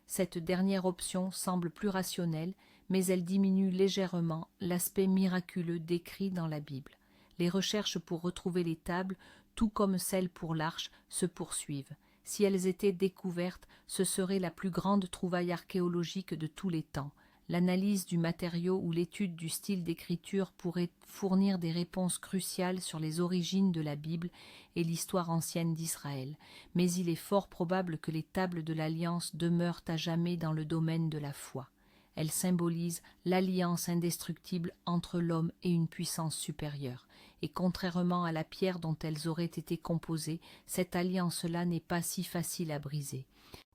Cette dernière option semble plus rationnelle, mais elle diminue légèrement l'aspect miraculeux décrit dans la Bible. Les recherches pour retrouver les tables, tout comme celles pour l'arche, se poursuivent. Si elles étaient découvertes, ce serait la plus grande trouvaille archéologique de tous les temps. L'analyse du matériau ou l'étude du style d'écriture pourrait fournir des réponses cruciales sur les origines de la Bible et l'histoire ancienne d'Israël, mais il est fort probable que les tables de l'Alliance demeurent à jamais dans le domaine de la foi. Elles symbolisent l'alliance indestructible entre l'homme et une puissance supérieure, et contrairement à la pierre dont elles auraient été composées, cette alliance-là n'est pas si facile à briser.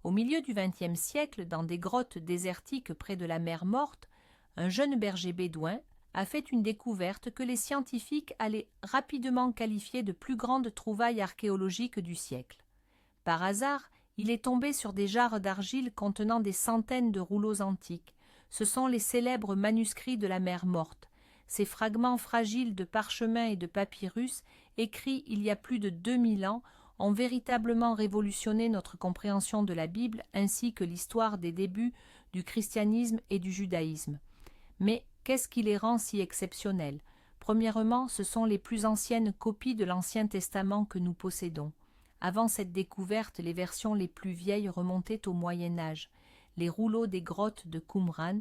Au milieu du XXe siècle, dans des grottes désertiques près de la mer Morte, un jeune berger bédouin a fait une découverte que les scientifiques allaient rapidement qualifier de plus grande trouvaille archéologique du siècle. Par hasard, il est tombé sur des jarres d'argile contenant des centaines de rouleaux antiques. Ce sont les célèbres manuscrits de la mer Morte. Ces fragments fragiles de parchemin et de papyrus, écrits il y a plus de 2000 ans, ont véritablement révolutionné notre compréhension de la Bible ainsi que l'histoire des débuts du christianisme et du judaïsme. Mais qu'est-ce qui les rend si exceptionnels? Premièrement, ce sont les plus anciennes copies de l'Ancien Testament que nous possédons. Avant cette découverte, les versions les plus vieilles remontaient au Moyen Âge. Les rouleaux des grottes de Qumran,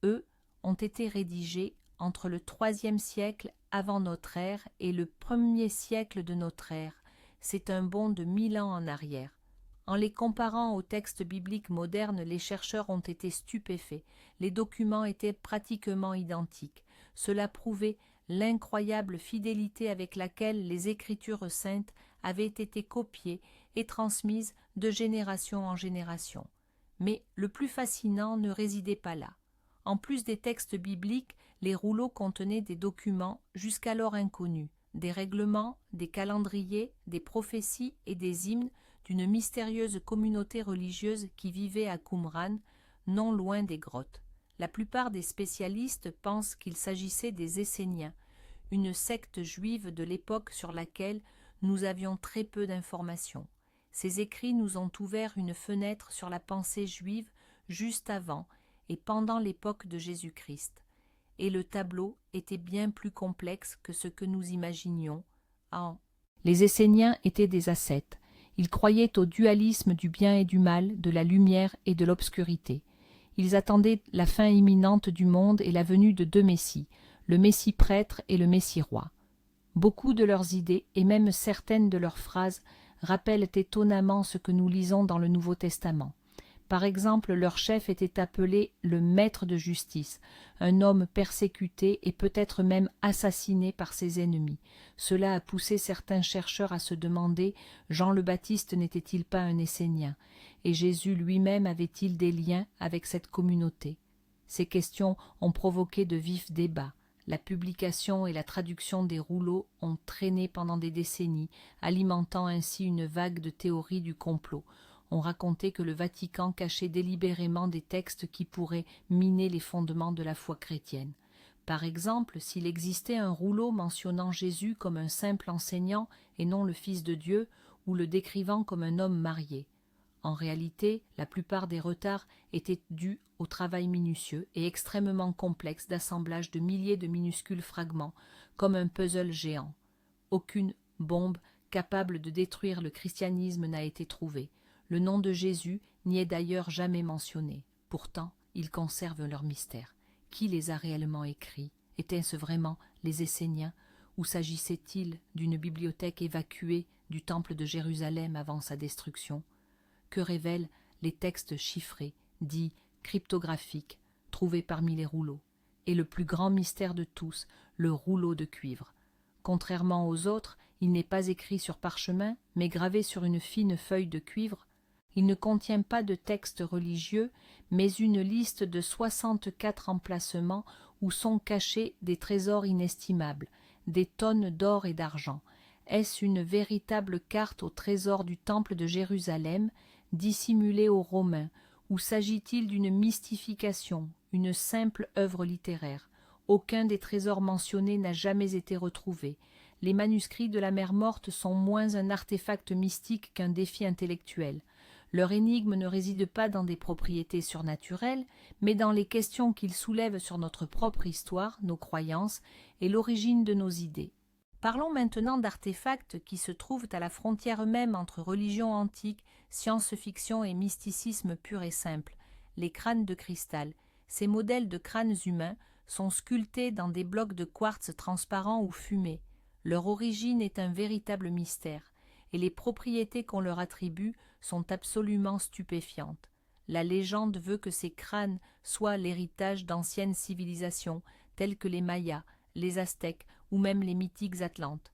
eux, ont été rédigés entre le IIIe siècle avant notre ère et le 1er siècle de notre ère. C'est un bond de 1000 ans en arrière. En les comparant aux textes bibliques modernes, les chercheurs ont été stupéfaits. Les documents étaient pratiquement identiques. Cela prouvait l'incroyable fidélité avec laquelle les Écritures saintes avaient été copiées et transmises de génération en génération. Mais le plus fascinant ne résidait pas là. En plus des textes bibliques, les rouleaux contenaient des documents jusqu'alors inconnus, des règlements, des calendriers, des prophéties et des hymnes d'une mystérieuse communauté religieuse qui vivait à Qumran, non loin des grottes. La plupart des spécialistes pensent qu'il s'agissait des Esséniens, une secte juive de l'époque sur laquelle nous avions très peu d'informations. Ces écrits nous ont ouvert une fenêtre sur la pensée juive juste avant et pendant l'époque de Jésus-Christ. Et le tableau était bien plus complexe que ce que nous imaginions. Les Esséniens étaient des ascètes. Ils croyaient au dualisme du bien et du mal, de la lumière et de l'obscurité. Ils attendaient la fin imminente du monde et la venue de 2 messies, le Messie prêtre et le Messie roi. Beaucoup de leurs idées, et même certaines de leurs phrases, rappellent étonnamment ce que nous lisons dans le Nouveau Testament. Par exemple, leur chef était appelé le maître de justice, un homme persécuté et peut-être même assassiné par ses ennemis. Cela a poussé certains chercheurs à se demander Jean le Baptiste n'était-il pas un Essénien, et Jésus lui-même avait-il des liens avec cette communauté? Ces questions ont provoqué de vifs débats. La publication et la traduction des rouleaux ont traîné pendant des décennies, alimentant ainsi une vague de théories du complot. On racontait que le Vatican cachait délibérément des textes qui pourraient miner les fondements de la foi chrétienne. Par exemple, s'il existait un rouleau mentionnant Jésus comme un simple enseignant et non le Fils de Dieu, ou le décrivant comme un homme marié. En réalité, la plupart des retards étaient dus au travail minutieux et extrêmement complexe d'assemblage de milliers de minuscules fragments, comme un puzzle géant. Aucune bombe capable de détruire le christianisme n'a été trouvée. Le nom de Jésus n'y est d'ailleurs jamais mentionné. Pourtant, ils conservent leur mystère. qui les a réellement écrits? Étaient-ce vraiment les Esséniens, ou s'agissait-il d'une bibliothèque évacuée du temple de Jérusalem avant sa destruction? Que révèlent les textes chiffrés, dits cryptographiques, trouvés parmi les rouleaux? Et le plus grand mystère de tous, le rouleau de cuivre. Contrairement aux autres, il n'est pas écrit sur parchemin, mais gravé sur une fine feuille de cuivre. Il ne contient pas de texte religieux, mais une liste de 64 emplacements où sont cachés des trésors inestimables, des tonnes d'or et d'argent. Est-ce une véritable carte au trésor du temple de Jérusalem, dissimulée aux Romains, ou s'agit-il d'une mystification, une simple œuvre littéraire? Aucun des trésors mentionnés n'a jamais été retrouvé. Les manuscrits de la mer Morte sont moins un artefact mystique qu'un défi intellectuel. Leur énigme ne réside pas dans des propriétés surnaturelles, mais dans les questions qu'ils soulèvent sur notre propre histoire, nos croyances et l'origine de nos idées. Parlons maintenant d'artefacts qui se trouvent à la frontière même entre religion antique, science-fiction et mysticisme pur et simple, les crânes de cristal. Ces modèles de crânes humains sont sculptés dans des blocs de quartz transparents ou fumés. Leur origine est un véritable mystère, et les propriétés qu'on leur attribue sont absolument stupéfiantes. La légende veut que ces crânes soient l'héritage d'anciennes civilisations, telles que les Mayas, les Aztèques ou même les mythiques Atlantes.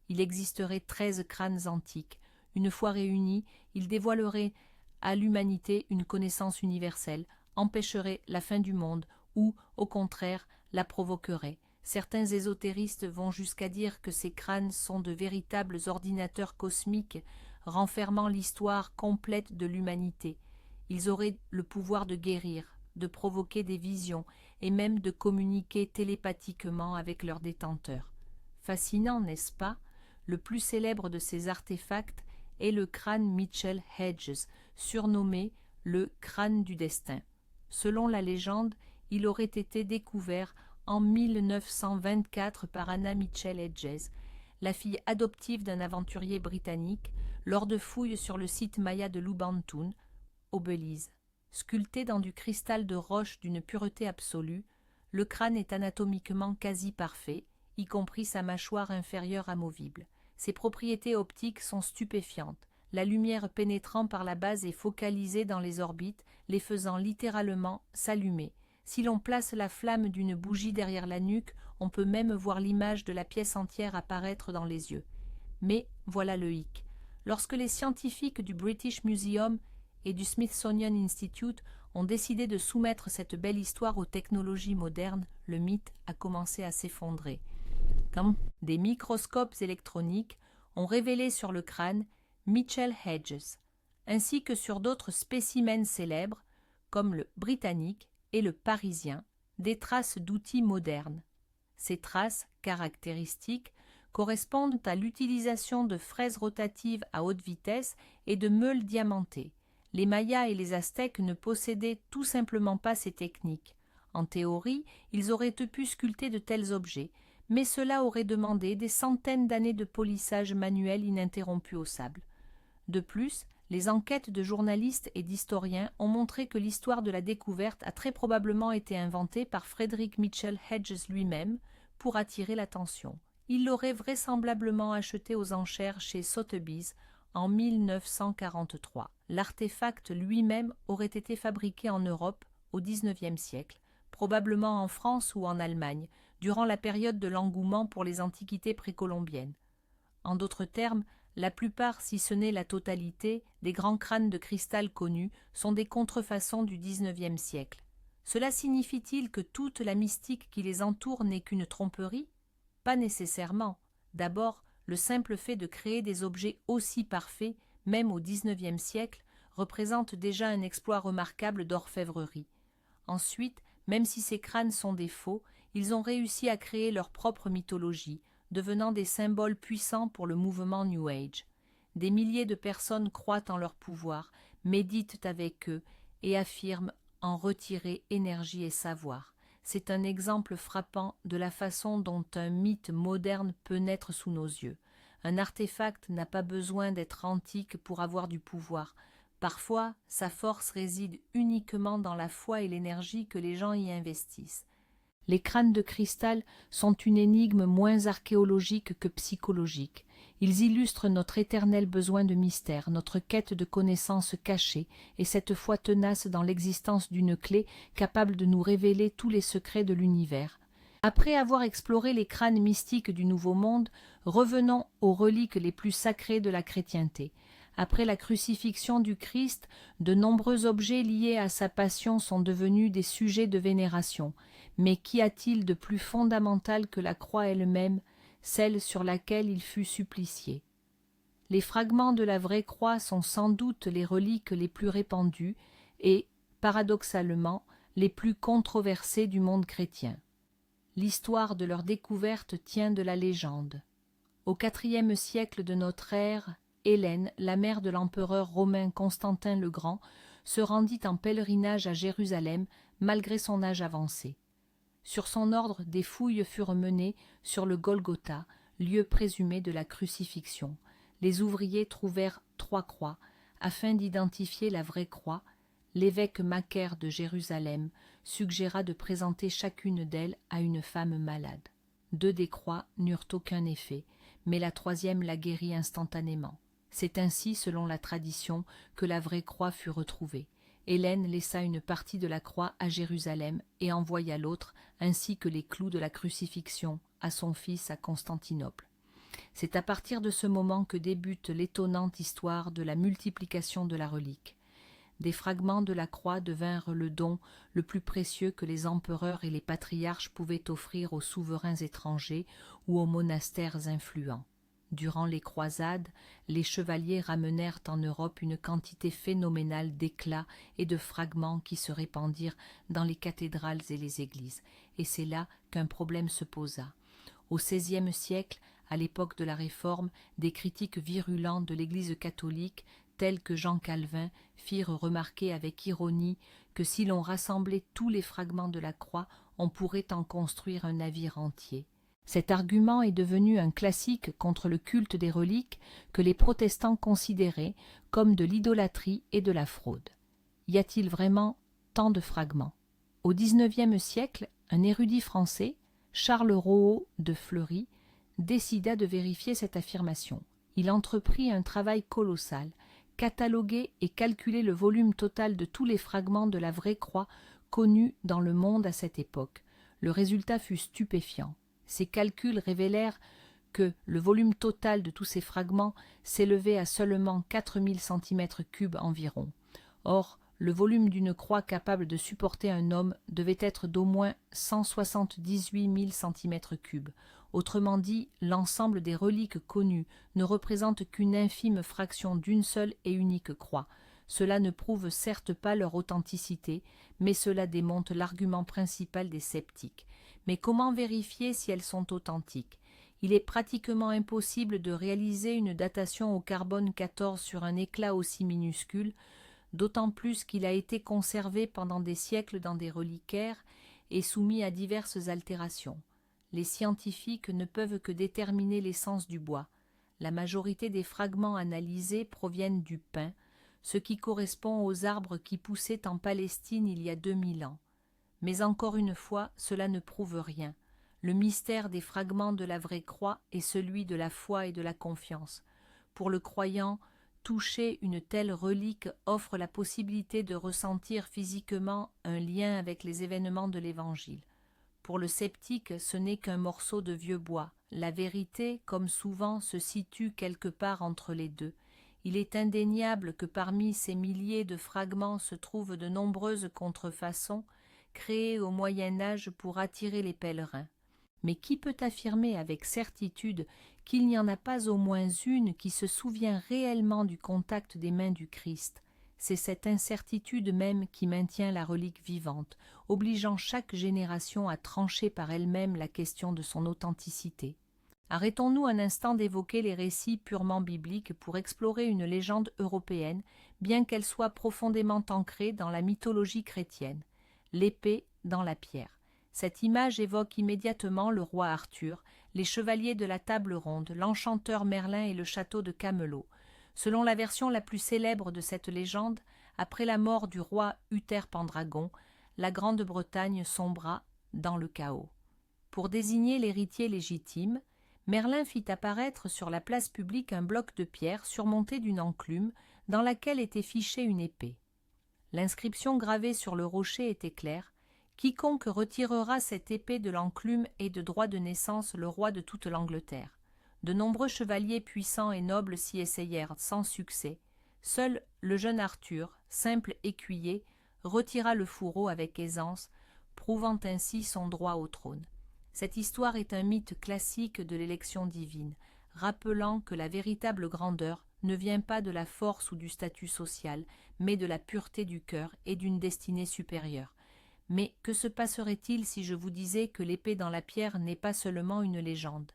Il existerait 13 crânes antiques. Une fois réunis, ils dévoileraient à l'humanité une connaissance universelle, empêcheraient la fin du monde ou, au contraire, la provoqueraient. Certains ésotéristes vont jusqu'à dire que ces crânes sont de véritables ordinateurs cosmiques renfermant l'histoire complète de l'humanité. Ils auraient le pouvoir de guérir, de provoquer des visions et même de communiquer télépathiquement avec leurs détenteurs. Fascinant, n'est-ce pas? Le plus célèbre de ces artefacts est le crâne Mitchell Hedges, surnommé le crâne du destin. Selon la légende, il aurait été découvert en 1924 par Anna Mitchell Hedges, la fille adoptive d'un aventurier britannique, lors de fouilles sur le site maya de Lubantun, au Belize. Sculpté dans du cristal de roche d'une pureté absolue, le crâne est anatomiquement quasi parfait, y compris sa mâchoire inférieure amovible. Ses propriétés optiques sont stupéfiantes. La lumière pénétrant par la base est focalisée dans les orbites, les faisant littéralement s'allumer. Si l'on place la flamme d'une bougie derrière la nuque, on peut même voir l'image de la pièce entière apparaître dans les yeux. Mais voilà le hic. Lorsque les scientifiques du British Museum et du Smithsonian Institute ont décidé de soumettre cette belle histoire aux technologies modernes, le mythe a commencé à s'effondrer. Quand des microscopes électroniques ont révélé sur le crâne Mitchell Hedges, ainsi que sur d'autres spécimens célèbres, comme le britannique et le parisien, des traces d'outils modernes. Ces traces caractéristiques correspondent à l'utilisation de fraises rotatives à haute vitesse et de meules diamantées. Les Mayas et les Aztèques ne possédaient tout simplement pas ces techniques. En théorie, ils auraient pu sculpter de tels objets, mais cela aurait demandé des centaines d'années de polissage manuel ininterrompu au sable. De plus, les enquêtes de journalistes et d'historiens ont montré que l'histoire de la découverte a très probablement été inventée par Frederick Mitchell Hedges lui-même pour attirer l'attention. Il l'aurait vraisemblablement acheté aux enchères chez Sotheby's en 1943. L'artefact lui-même aurait été fabriqué en Europe au XIXe siècle, probablement en France ou en Allemagne, durant la période de l'engouement pour les antiquités précolombiennes. En d'autres termes, la plupart, si ce n'est la totalité, des grands crânes de cristal connus sont des contrefaçons du XIXe siècle. Cela signifie-t-il que toute la mystique qui les entoure n'est qu'une tromperie? Pas nécessairement. D'abord, le simple fait de créer des objets aussi parfaits, même au XIXe siècle, représente déjà un exploit remarquable d'orfèvrerie. Ensuite, même si ces crânes sont des faux, ils ont réussi à créer leur propre mythologie, devenant des symboles puissants pour le mouvement New Age. Des milliers de personnes croient en leur pouvoir, méditent avec eux et affirment en retirer énergie et savoir. C'est un exemple frappant de la façon dont un mythe moderne peut naître sous nos yeux. Un artefact n'a pas besoin d'être antique pour avoir du pouvoir. Parfois, sa force réside uniquement dans la foi et l'énergie que les gens y investissent. Les crânes de cristal sont une énigme moins archéologique que psychologique. Ils illustrent notre éternel besoin de mystère, notre quête de connaissances cachées, et cette foi tenace dans l'existence d'une clé capable de nous révéler tous les secrets de l'univers. Après avoir exploré les crânes mystiques du Nouveau Monde, revenons aux reliques les plus sacrées de la chrétienté. Après la crucifixion du Christ, de nombreux objets liés à sa passion sont devenus des sujets de vénération. Mais qu'y a-t-il de plus fondamental que la croix elle-même, celle sur laquelle il fut supplicié? Les fragments de la vraie croix sont sans doute les reliques les plus répandues et, paradoxalement, les plus controversées du monde chrétien. L'histoire de leur découverte tient de la légende. Au IVe siècle de notre ère, Hélène, la mère de l'empereur romain Constantin le Grand, se rendit en pèlerinage à Jérusalem malgré son âge avancé. Sur son ordre, des fouilles furent menées sur le Golgotha, lieu présumé de la crucifixion. Les ouvriers trouvèrent 3 croix. Afin d'identifier la vraie croix, l'évêque Macaire de Jérusalem suggéra de présenter chacune d'elles à une femme malade. 2 des croix n'eurent aucun effet, mais la 3e la guérit instantanément. C'est ainsi, selon la tradition, que la vraie croix fut retrouvée. Hélène laissa une partie de la croix à Jérusalem et envoya l'autre, ainsi que les clous de la crucifixion, à son fils à Constantinople. C'est à partir de ce moment que débute l'étonnante histoire de la multiplication de la relique. Des fragments de la croix devinrent le don le plus précieux que les empereurs et les patriarches pouvaient offrir aux souverains étrangers ou aux monastères influents. Durant les croisades, les chevaliers ramenèrent en Europe une quantité phénoménale d'éclats et de fragments qui se répandirent dans les cathédrales et les églises, et c'est là qu'un problème se posa. Au XVIe siècle, à l'époque de la Réforme, des critiques virulents de l'Église catholique, tels que Jean Calvin, firent remarquer avec ironie que si l'on rassemblait tous les fragments de la croix, on pourrait en construire un navire entier. Cet argument est devenu un classique contre le culte des reliques que les protestants considéraient comme de l'idolâtrie et de la fraude. Y a-t-il vraiment tant de fragments? Au XIXe siècle, un érudit français, Charles Rohaut de Fleury, décida de vérifier cette affirmation. Il entreprit un travail colossal, cataloguer et calculer le volume total de tous les fragments de la vraie croix connus dans le monde à cette époque. Le résultat fut stupéfiant. Ces calculs révélèrent que le volume total de tous ces fragments s'élevait à seulement 4000 cm3 environ. Or, le volume d'une croix capable de supporter un homme devait être d'au moins 178 000 cm3. Autrement dit, l'ensemble des reliques connues ne représente qu'une infime fraction d'une seule et unique croix. Cela ne prouve certes pas leur authenticité, mais cela démonte l'argument principal des sceptiques. Mais comment vérifier si elles sont authentiques? Il est pratiquement impossible de réaliser une datation au carbone 14 sur un éclat aussi minuscule, d'autant plus qu'il a été conservé pendant des siècles dans des reliquaires et soumis à diverses altérations. Les scientifiques ne peuvent que déterminer l'essence du bois. La majorité des fragments analysés proviennent du pin, ce qui correspond aux arbres qui poussaient en Palestine il y a 2000 ans. Mais encore une fois, cela ne prouve rien. Le mystère des fragments de la vraie croix est celui de la foi et de la confiance. Pour le croyant, toucher une telle relique offre la possibilité de ressentir physiquement un lien avec les événements de l'Évangile. Pour le sceptique, ce n'est qu'un morceau de vieux bois. La vérité, comme souvent, se situe quelque part entre les deux. Il est indéniable que parmi ces milliers de fragments se trouvent de nombreuses contrefaçons, créées au Moyen Âge pour attirer les pèlerins. Mais qui peut affirmer avec certitude qu'il n'y en a pas au moins une qui se souvient réellement du contact des mains du Christ? C'est cette incertitude même qui maintient la relique vivante, obligeant chaque génération à trancher par elle-même la question de son authenticité. Arrêtons-nous un instant d'évoquer les récits purement bibliques pour explorer une légende européenne, bien qu'elle soit profondément ancrée dans la mythologie chrétienne. L'épée dans la pierre. Cette image évoque immédiatement le roi Arthur, les chevaliers de la table ronde, l'enchanteur Merlin et le château de Camelot. Selon la version la plus célèbre de cette légende, après la mort du roi Uther Pendragon, la Grande-Bretagne sombra dans le chaos. Pour désigner l'héritier légitime, Merlin fit apparaître sur la place publique un bloc de pierre surmonté d'une enclume dans laquelle était fichée une épée. L'inscription gravée sur le rocher était claire: « Quiconque retirera cette épée de l'enclume est de droit de naissance le roi de toute l'Angleterre. » De nombreux chevaliers puissants et nobles s'y essayèrent sans succès. Seul le jeune Arthur, simple écuyer, retira le fourreau avec aisance, prouvant ainsi son droit au trône. Cette histoire est un mythe classique de l'élection divine, rappelant que la véritable grandeur ne vient pas de la force ou du statut social, mais de la pureté du cœur et d'une destinée supérieure. Mais que se passerait-il si je vous disais que l'épée dans la pierre n'est pas seulement une légende?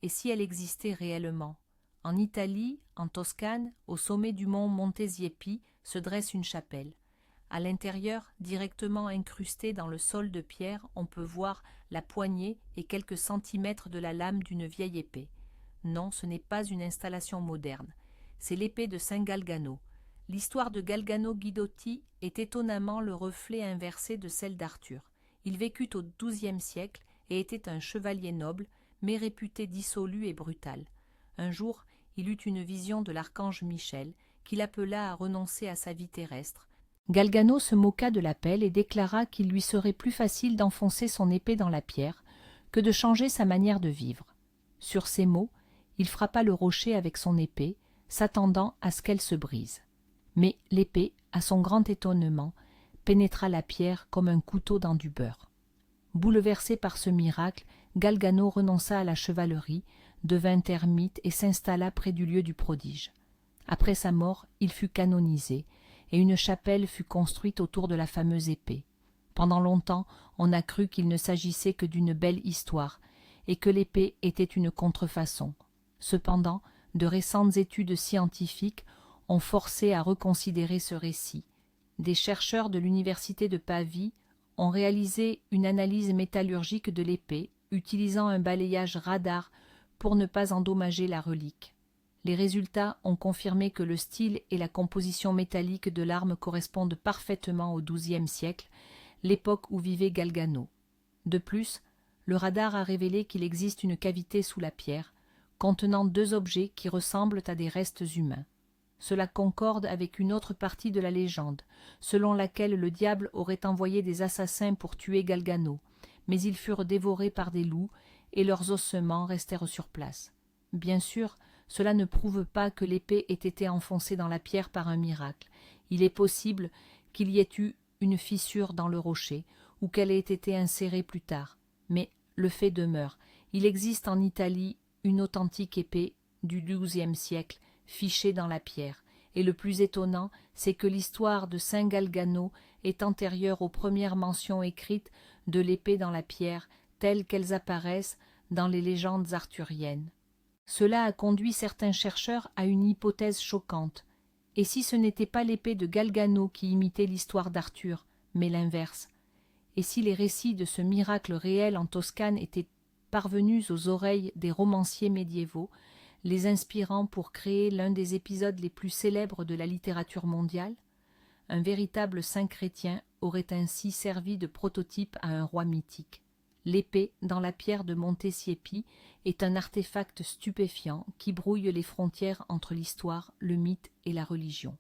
Et si elle existait réellement? En Italie, en Toscane, au sommet du mont Montesiepi, se dresse une chapelle. À l'intérieur, directement incrustée dans le sol de pierre, on peut voir la poignée et quelques centimètres de la lame d'une vieille épée. Non, ce n'est pas une installation moderne. C'est l'épée de Saint Galgano. L'histoire de Galgano Guidotti est étonnamment le reflet inversé de celle d'Arthur. Il vécut au XIIe siècle et était un chevalier noble, mais réputé dissolu et brutal. Un jour, il eut une vision de l'archange Michel, qui l'appela à renoncer à sa vie terrestre. Galgano se moqua de l'appel et déclara qu'il lui serait plus facile d'enfoncer son épée dans la pierre que de changer sa manière de vivre. Sur ces mots, il frappa le rocher avec son épée, s'attendant à ce qu'elle se brise. Mais l'épée, à son grand étonnement, pénétra la pierre comme un couteau dans du beurre. Bouleversé par ce miracle, Galgano renonça à la chevalerie, devint ermite et s'installa près du lieu du prodige. Après sa mort, il fut canonisé, et une chapelle fut construite autour de la fameuse épée. Pendant longtemps, on a cru qu'il ne s'agissait que d'une belle histoire, et que l'épée était une contrefaçon. Cependant, de récentes études scientifiques ont forcé à reconsidérer ce récit. Des chercheurs de l'université de Pavie ont réalisé une analyse métallurgique de l'épée, utilisant un balayage radar pour ne pas endommager la relique. Les résultats ont confirmé que le style et la composition métallique de l'arme correspondent parfaitement au XIIe siècle, l'époque où vivait Galgano. De plus, le radar a révélé qu'il existe une cavité sous la pierre, contenant deux objets qui ressemblent à des restes humains. Cela concorde avec une autre partie de la légende, selon laquelle le diable aurait envoyé des assassins pour tuer Galgano, mais ils furent dévorés par des loups et leurs ossements restèrent sur place. Bien sûr, cela ne prouve pas que l'épée ait été enfoncée dans la pierre par un miracle. Il est possible qu'il y ait eu une fissure dans le rocher, ou qu'elle ait été insérée plus tard. Mais le fait demeure, il existe en Italie une authentique épée du XIIe siècle, fichée dans la pierre, et le plus étonnant, c'est que l'histoire de Saint Galgano est antérieure aux premières mentions écrites de l'épée dans la pierre, telles qu'elles apparaissent dans les légendes arthuriennes. Cela a conduit certains chercheurs à une hypothèse choquante. Et si ce n'était pas l'épée de Galgano qui imitait l'histoire d'Arthur, mais l'inverse? Et si les récits de ce miracle réel en Toscane étaient parvenus aux oreilles des romanciers médiévaux, les inspirant pour créer l'un des épisodes les plus célèbres de la littérature mondiale? Un véritable saint chrétien aurait ainsi servi de prototype à un roi mythique. L'épée dans la pierre de Montesiepi est un artefact stupéfiant qui brouille les frontières entre l'histoire, le mythe et la religion.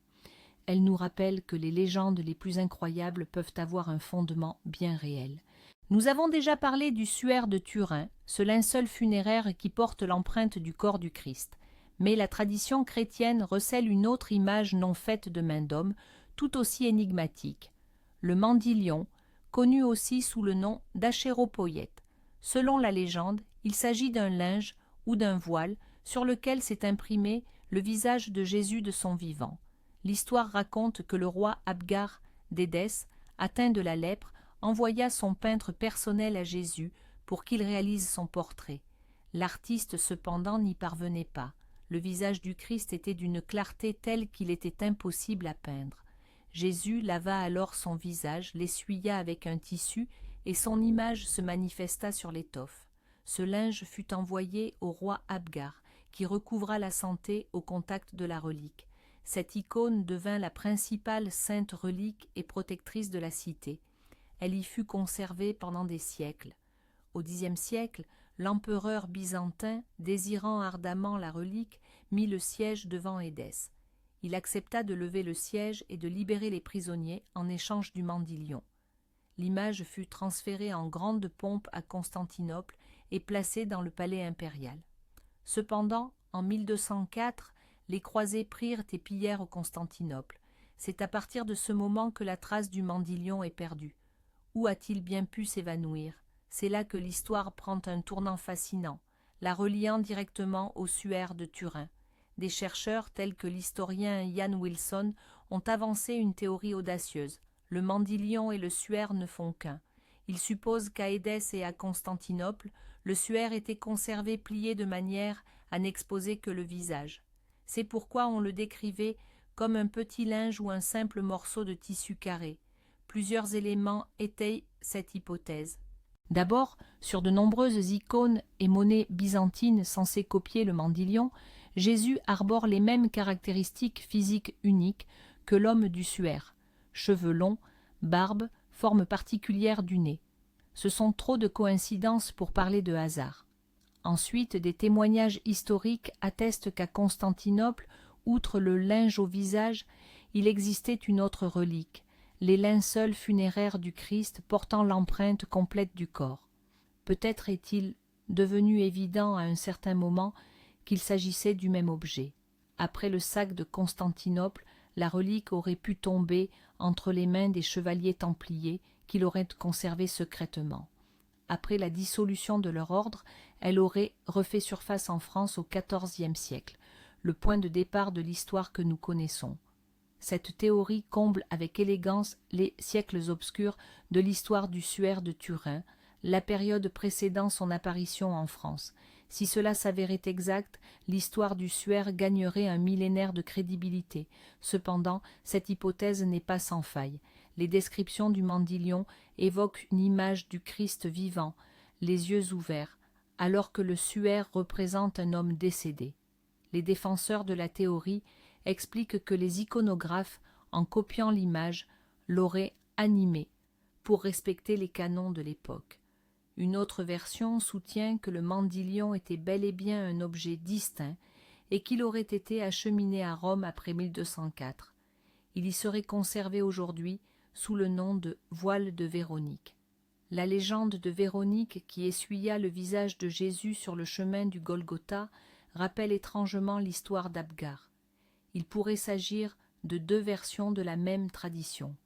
Elle nous rappelle que les légendes les plus incroyables peuvent avoir un fondement bien réel. Nous avons déjà parlé du suaire de Turin, ce linceul funéraire qui porte l'empreinte du corps du Christ. Mais la tradition chrétienne recèle une autre image non faite de main d'homme, tout aussi énigmatique. Le mandilion, connu aussi sous le nom d'achéropoïète. Selon la légende, il s'agit d'un linge ou d'un voile sur lequel s'est imprimé le visage de Jésus de son vivant. L'histoire raconte que le roi Abgar d'Édesse, atteint de la lèpre, envoya son peintre personnel à Jésus pour qu'il réalise son portrait. L'artiste cependant n'y parvenait pas. Le visage du Christ était d'une clarté telle qu'il était impossible à peindre. Jésus lava alors son visage, l'essuya avec un tissu, et son image se manifesta sur l'étoffe. Ce linge fut envoyé au roi Abgar, qui recouvra la santé au contact de la relique. Cette icône devint la principale sainte relique et protectrice de la cité. Elle y fut conservée pendant des siècles. Au Xe siècle, l'empereur byzantin, désirant ardemment la relique, mit le siège devant Édesse. Il accepta de lever le siège et de libérer les prisonniers en échange du mandilion. L'image fut transférée en grande pompe à Constantinople et placée dans le palais impérial. Cependant, en 1204, les croisés prirent et pillèrent Constantinople. C'est à partir de ce moment que la trace du mandilion est perdue. Où a-t-il bien pu s'évanouir? C'est là que l'histoire prend un tournant fascinant, la reliant directement au suaire de Turin. Des chercheurs tels que l'historien Ian Wilson ont avancé une théorie audacieuse. Le mandilion et le suaire ne font qu'un. Ils supposent qu'à Édesse et à Constantinople, le suaire était conservé plié de manière à n'exposer que le visage. C'est pourquoi on le décrivait comme un petit linge ou un simple morceau de tissu carré. Plusieurs éléments étayent cette hypothèse. D'abord, sur de nombreuses icônes et monnaies byzantines censées copier le mandilion, Jésus arbore les mêmes caractéristiques physiques uniques que l'homme du suaire. Cheveux longs, barbe, forme particulière du nez. Ce sont trop de coïncidences pour parler de hasard. Ensuite, des témoignages historiques attestent qu'à Constantinople, outre le linge au visage, il existait une autre relique, les linceuls funéraires du Christ portant l'empreinte complète du corps. Peut-être est-il devenu évident à un certain moment qu'il s'agissait du même objet. Après le sac de Constantinople, la relique aurait pu tomber entre les mains des chevaliers templiers qui l'auraient conservée secrètement. Après la dissolution de leur ordre, elle aurait refait surface en France au XIVe siècle, le point de départ de l'histoire que nous connaissons. Cette théorie comble avec élégance les siècles obscurs de l'histoire du suaire de Turin, la période précédant son apparition en France. Si cela s'avérait exact, l'histoire du suaire gagnerait un millénaire de crédibilité. Cependant, cette hypothèse n'est pas sans faille. Les descriptions du mandilion évoquent une image du Christ vivant, les yeux ouverts, alors que le suaire représente un homme décédé. Les défenseurs de la théorie expliquent que les iconographes, en copiant l'image, l'auraient animée pour respecter les canons de l'époque. Une autre version soutient que le mandilion était bel et bien un objet distinct et qu'il aurait été acheminé à Rome après 1204. Il y serait conservé aujourd'hui sous le nom de voile de Véronique. La légende de Véronique qui essuya le visage de Jésus sur le chemin du Golgotha rappelle étrangement l'histoire d'Abgar. Il pourrait s'agir de deux versions de la même tradition.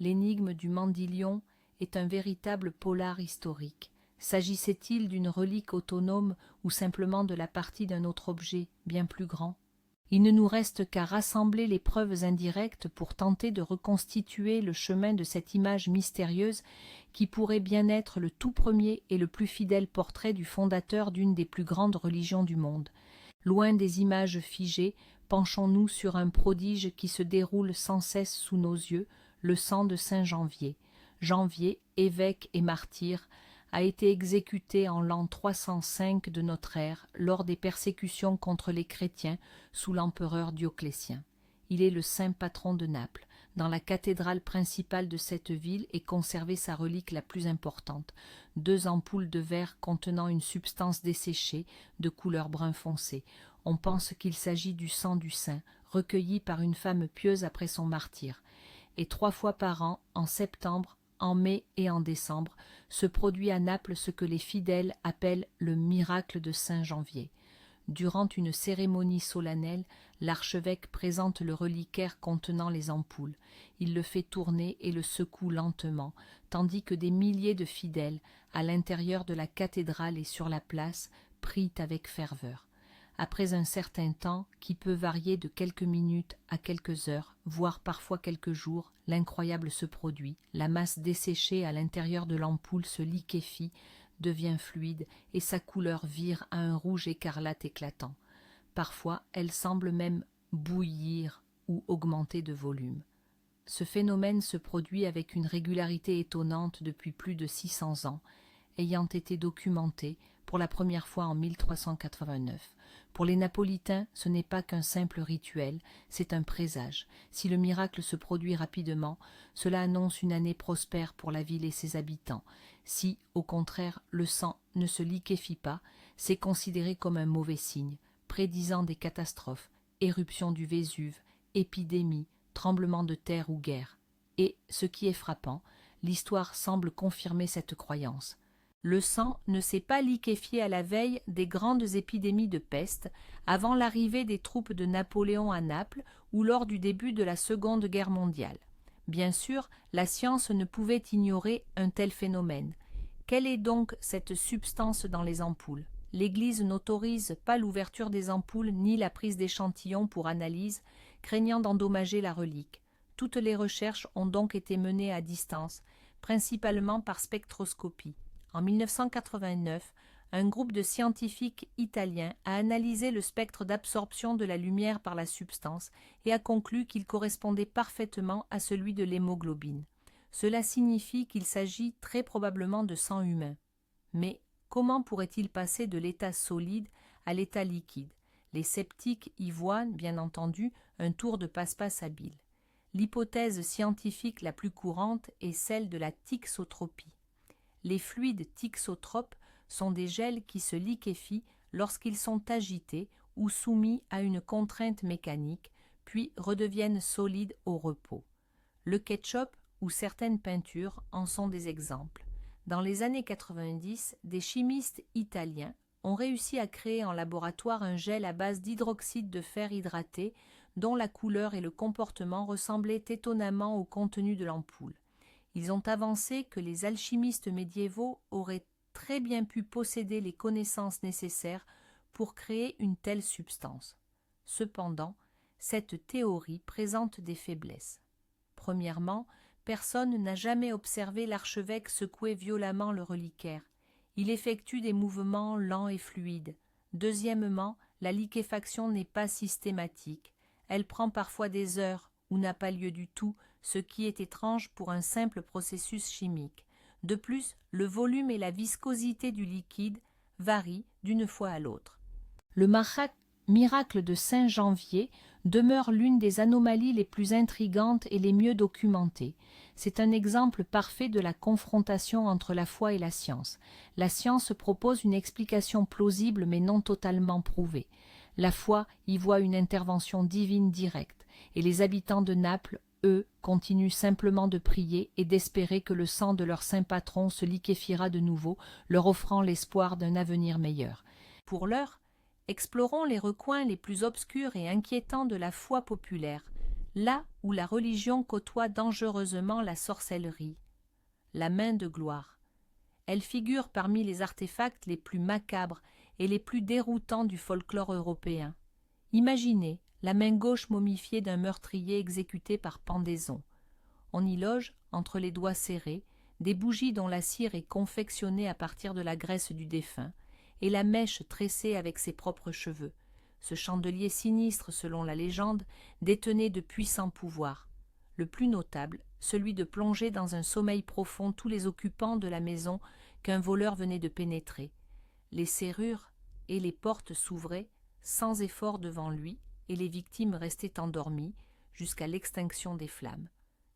L'énigme du mandilion est un véritable polar historique. S'agissait-il d'une relique autonome ou simplement de la partie d'un autre objet bien plus grand? Il ne nous reste qu'à rassembler les preuves indirectes pour tenter de reconstituer le chemin de cette image mystérieuse qui pourrait bien être le tout premier et le plus fidèle portrait du fondateur d'une des plus grandes religions du monde. Loin des images figées, penchons-nous sur un prodige qui se déroule sans cesse sous nos yeux, le sang de saint Janvier. Janvier, évêque et martyr, a été exécuté en l'an 305 de notre ère lors des persécutions contre les chrétiens sous l'empereur Dioclétien. Il est le saint patron de Naples. Dans la cathédrale principale de cette ville est conservée sa relique la plus importante, 2 ampoules de verre contenant une substance desséchée de couleur brun foncé. On pense qu'il s'agit du sang du saint, recueilli par une femme pieuse après son martyre. Et 3 fois par an, en septembre, en mai et en décembre, se produit à Naples ce que les fidèles appellent le miracle de Saint Janvier. Durant une cérémonie solennelle, l'archevêque présente le reliquaire contenant les ampoules. Il le fait tourner et le secoue lentement, tandis que des milliers de fidèles, à l'intérieur de la cathédrale et sur la place, prient avec ferveur. Après un certain temps, qui peut varier de quelques minutes à quelques heures, voire parfois quelques jours, l'incroyable se produit. La masse desséchée à l'intérieur de l'ampoule se liquéfie, devient fluide, et sa couleur vire à un rouge écarlate éclatant. Parfois, elle semble même bouillir ou augmenter de volume. Ce phénomène se produit avec une régularité étonnante depuis plus de 600 ans. ayant été documentée pour la première fois en 1389. Pour les Napolitains, ce n'est pas qu'un simple rituel, c'est un présage. Si le miracle se produit rapidement, cela annonce une année prospère pour la ville et ses habitants. Si, au contraire, le sang ne se liquéfie pas, c'est considéré comme un mauvais signe, prédisant des catastrophes, éruption du Vésuve, épidémies, tremblements de terre ou guerre. Et, ce qui est frappant, l'histoire semble confirmer cette croyance. Le sang ne s'est pas liquéfié à la veille des grandes épidémies de peste, avant l'arrivée des troupes de Napoléon à Naples ou lors du début de la Seconde Guerre mondiale. Bien sûr, la science ne pouvait ignorer un tel phénomène. Quelle est donc cette substance dans les ampoules? L'Église n'autorise pas l'ouverture des ampoules ni la prise d'échantillons pour analyse, craignant d'endommager la relique. Toutes les recherches ont donc été menées à distance, principalement par spectroscopie. En 1989, un groupe de scientifiques italiens a analysé le spectre d'absorption de la lumière par la substance et a conclu qu'il correspondait parfaitement à celui de l'hémoglobine. Cela signifie qu'il s'agit très probablement de sang humain. Mais comment pourrait-il passer de l'état solide à l'état liquide? Les sceptiques y voient, bien entendu, un tour de passe-passe habile. L'hypothèse scientifique la plus courante est celle de la thixotropie. Les fluides thixotropes sont des gels qui se liquéfient lorsqu'ils sont agités ou soumis à une contrainte mécanique, puis redeviennent solides au repos. Le ketchup ou certaines peintures en sont des exemples. Dans les années 90, des chimistes italiens ont réussi à créer en laboratoire un gel à base d'hydroxyde de fer hydraté dont la couleur et le comportement ressemblaient étonnamment au contenu de l'ampoule. Ils ont avancé que les alchimistes médiévaux auraient très bien pu posséder les connaissances nécessaires pour créer une telle substance. Cependant, cette théorie présente des faiblesses. Premièrement, personne n'a jamais observé l'archevêque secouer violemment le reliquaire. Il effectue des mouvements lents et fluides. Deuxièmement, la liquéfaction n'est pas systématique. Elle prend parfois des heures ou n'a pas lieu du tout, ce qui est étrange pour un simple processus chimique. De plus, le volume et la viscosité du liquide varient d'une fois à l'autre. Le miracle de Saint-Janvier demeure l'une des anomalies les plus intrigantes et les mieux documentées. C'est un exemple parfait de la confrontation entre la foi et la science. La science propose une explication plausible mais non totalement prouvée. La foi y voit une intervention divine directe, et les habitants de Naples, eux, continuent simplement de prier et d'espérer que le sang de leur saint patron se liquéfiera de nouveau, leur offrant l'espoir d'un avenir meilleur. Pour l'heure, explorons les recoins les plus obscurs et inquiétants de la foi populaire, là où la religion côtoie dangereusement la sorcellerie. La main de gloire. Elle figure parmi les artefacts les plus macabres et les plus déroutants du folklore européen. Imaginez la main gauche momifiée d'un meurtrier exécuté par pendaison. On y loge, entre les doigts serrés, des bougies dont la cire est confectionnée à partir de la graisse du défunt, et la mèche tressée avec ses propres cheveux. Ce chandelier sinistre, selon la légende, détenait de puissants pouvoirs. Le plus notable, celui de plonger dans un sommeil profond tous les occupants de la maison qu'un voleur venait de pénétrer. Les serrures et les portes s'ouvraient sans effort devant lui, et les victimes restaient endormies jusqu'à l'extinction des flammes.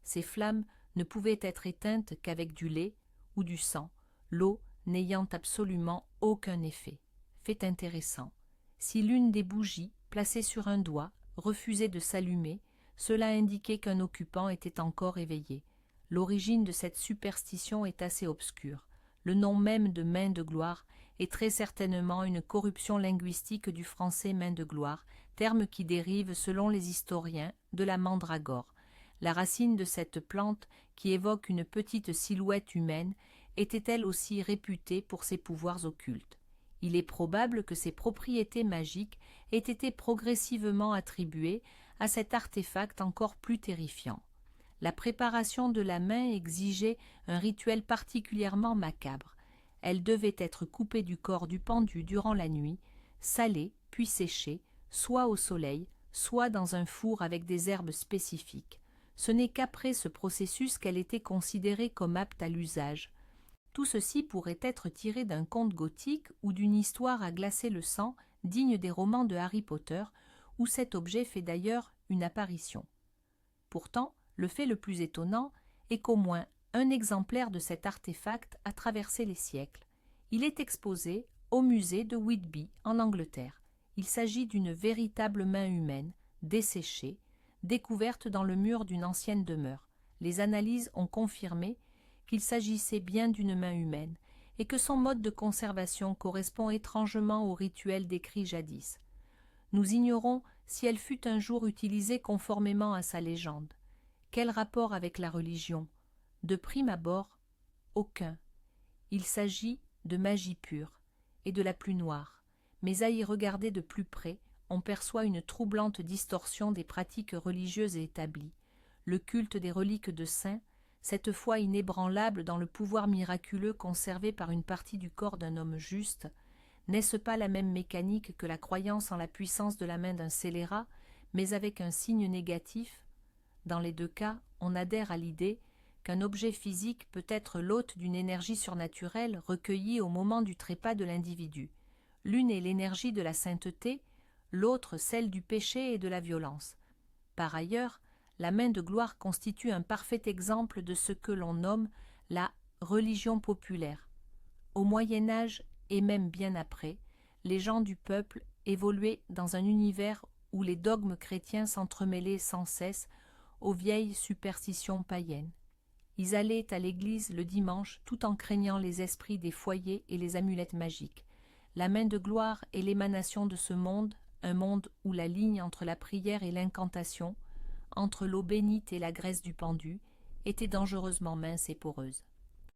Ces flammes ne pouvaient être éteintes qu'avec du lait ou du sang, l'eau n'ayant absolument aucun effet. Fait intéressant, si l'une des bougies, placée sur un doigt, refusait de s'allumer, cela indiquait qu'un occupant était encore éveillé. L'origine de cette superstition est assez obscure. Le nom même de main de gloire est très certainement une corruption linguistique du français main de gloire, terme qui dérive, selon les historiens, de la mandragore. La racine de cette plante, qui évoque une petite silhouette humaine, était elle aussi réputée pour ses pouvoirs occultes. Il est probable que ses propriétés magiques aient été progressivement attribuées à cet artefact encore plus terrifiant. La préparation de la main exigeait un rituel particulièrement macabre. Elle devait être coupée du corps du pendu durant la nuit, salée puis séchée, soit au soleil, soit dans un four avec des herbes spécifiques. Ce n'est qu'après ce processus qu'elle était considérée comme apte à l'usage. Tout ceci pourrait être tiré d'un conte gothique ou d'une histoire à glacer le sang digne des romans de Harry Potter, où cet objet fait d'ailleurs une apparition. Pourtant, le fait le plus étonnant est qu'au moins un exemplaire de cet artefact a traversé les siècles. Il est exposé au musée de Whitby, en Angleterre. Il s'agit d'une véritable main humaine, desséchée, découverte dans le mur d'une ancienne demeure. Les analyses ont confirmé qu'il s'agissait bien d'une main humaine et que son mode de conservation correspond étrangement au rituel décrit jadis. Nous ignorons si elle fut un jour utilisée conformément à sa légende. Quel rapport avec la religion? De prime abord, aucun. Il s'agit de magie pure, et de la plus noire, mais à y regarder de plus près, on perçoit une troublante distorsion des pratiques religieuses établies. Le culte des reliques de saints, cette foi inébranlable dans le pouvoir miraculeux conservé par une partie du corps d'un homme juste, n'est-ce pas la même mécanique que la croyance en la puissance de la main d'un scélérat, mais avec un signe négatif? Dans les deux cas, on adhère à l'idée qu'un objet physique peut être l'hôte d'une énergie surnaturelle recueillie au moment du trépas de l'individu. L'une est l'énergie de la sainteté, l'autre celle du péché et de la violence. Par ailleurs, la main de gloire constitue un parfait exemple de ce que l'on nomme la religion populaire. Au Moyen-Âge et même bien après, les gens du peuple évoluaient dans un univers où les dogmes chrétiens s'entremêlaient sans cesse aux vieilles superstitions païennes. Ils allaient à l'église le dimanche tout en craignant les esprits des foyers et les amulettes magiques. La main de gloire est l'émanation de ce monde, un monde où la ligne entre la prière et l'incantation, entre l'eau bénite et la graisse du pendu, était dangereusement mince et poreuse.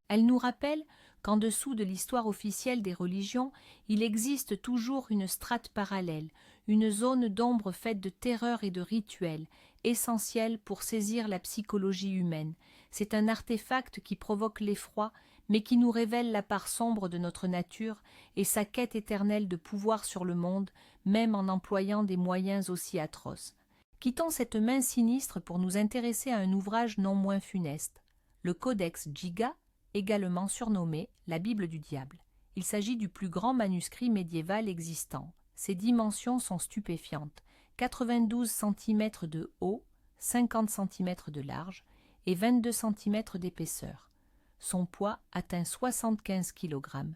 Elle nous rappelle qu'en dessous de l'histoire officielle des religions, il existe toujours une strate parallèle, une zone d'ombre faite de terreur et de rituels, essentielle pour saisir la psychologie humaine. C'est un artefact qui provoque l'effroi, mais qui nous révèle la part sombre de notre nature et sa quête éternelle de pouvoir sur le monde, même en employant des moyens aussi atroces. Quittons cette main sinistre pour nous intéresser à un ouvrage non moins funeste, le Codex Giga, également surnommé la Bible du diable. Il s'agit du plus grand manuscrit médiéval existant. Ses dimensions sont stupéfiantes, 92 cm de haut, 50 cm de large et 22 cm d'épaisseur. Son poids atteint 75 kg.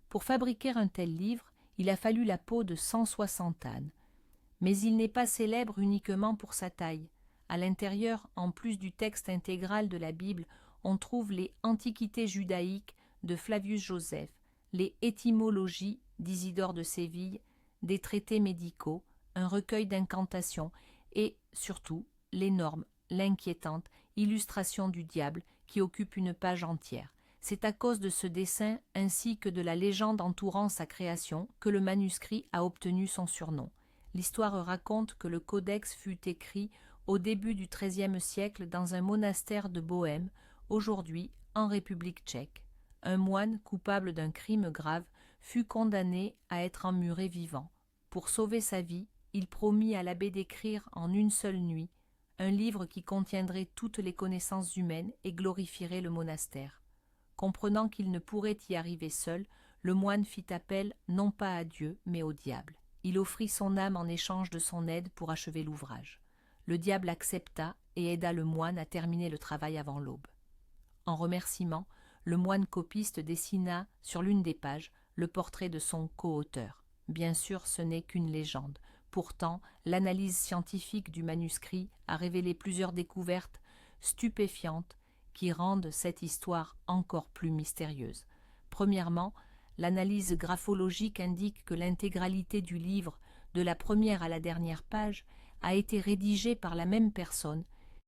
Pour fabriquer un tel livre, il a fallu la peau de 160 ânes. Mais il n'est pas célèbre uniquement pour sa taille. À l'intérieur, en plus du texte intégral de la Bible, on trouve les Antiquités judaïques de Flavius Joseph, les étymologies d'Isidore de Séville, des traités médicaux, un recueil d'incantations et, surtout, l'énorme, l'inquiétante illustration du diable qui occupe une page entière. C'est à cause de ce dessin ainsi que de la légende entourant sa création que le manuscrit a obtenu son surnom. L'histoire raconte que le codex fut écrit au début du XIIIe siècle dans un monastère de Bohême, aujourd'hui en République tchèque. Un moine coupable d'un crime grave fut condamné à être emmuré vivant. Pour sauver sa vie, il promit à l'abbé d'écrire en une seule nuit un livre qui contiendrait toutes les connaissances humaines et glorifierait le monastère. Comprenant qu'il ne pourrait y arriver seul, le moine fit appel non pas à Dieu, mais au diable. Il offrit son âme en échange de son aide pour achever l'ouvrage. Le diable accepta et aida le moine à terminer le travail avant l'aube. En remerciement, le moine copiste dessina sur l'une des pages le portrait de son co-auteur. Bien sûr, ce n'est qu'une légende. Pourtant, l'analyse scientifique du manuscrit a révélé plusieurs découvertes stupéfiantes qui rendent cette histoire encore plus mystérieuse. Premièrement, l'analyse graphologique indique que l'intégralité du livre, de la première à la dernière page, a été rédigée par la même personne.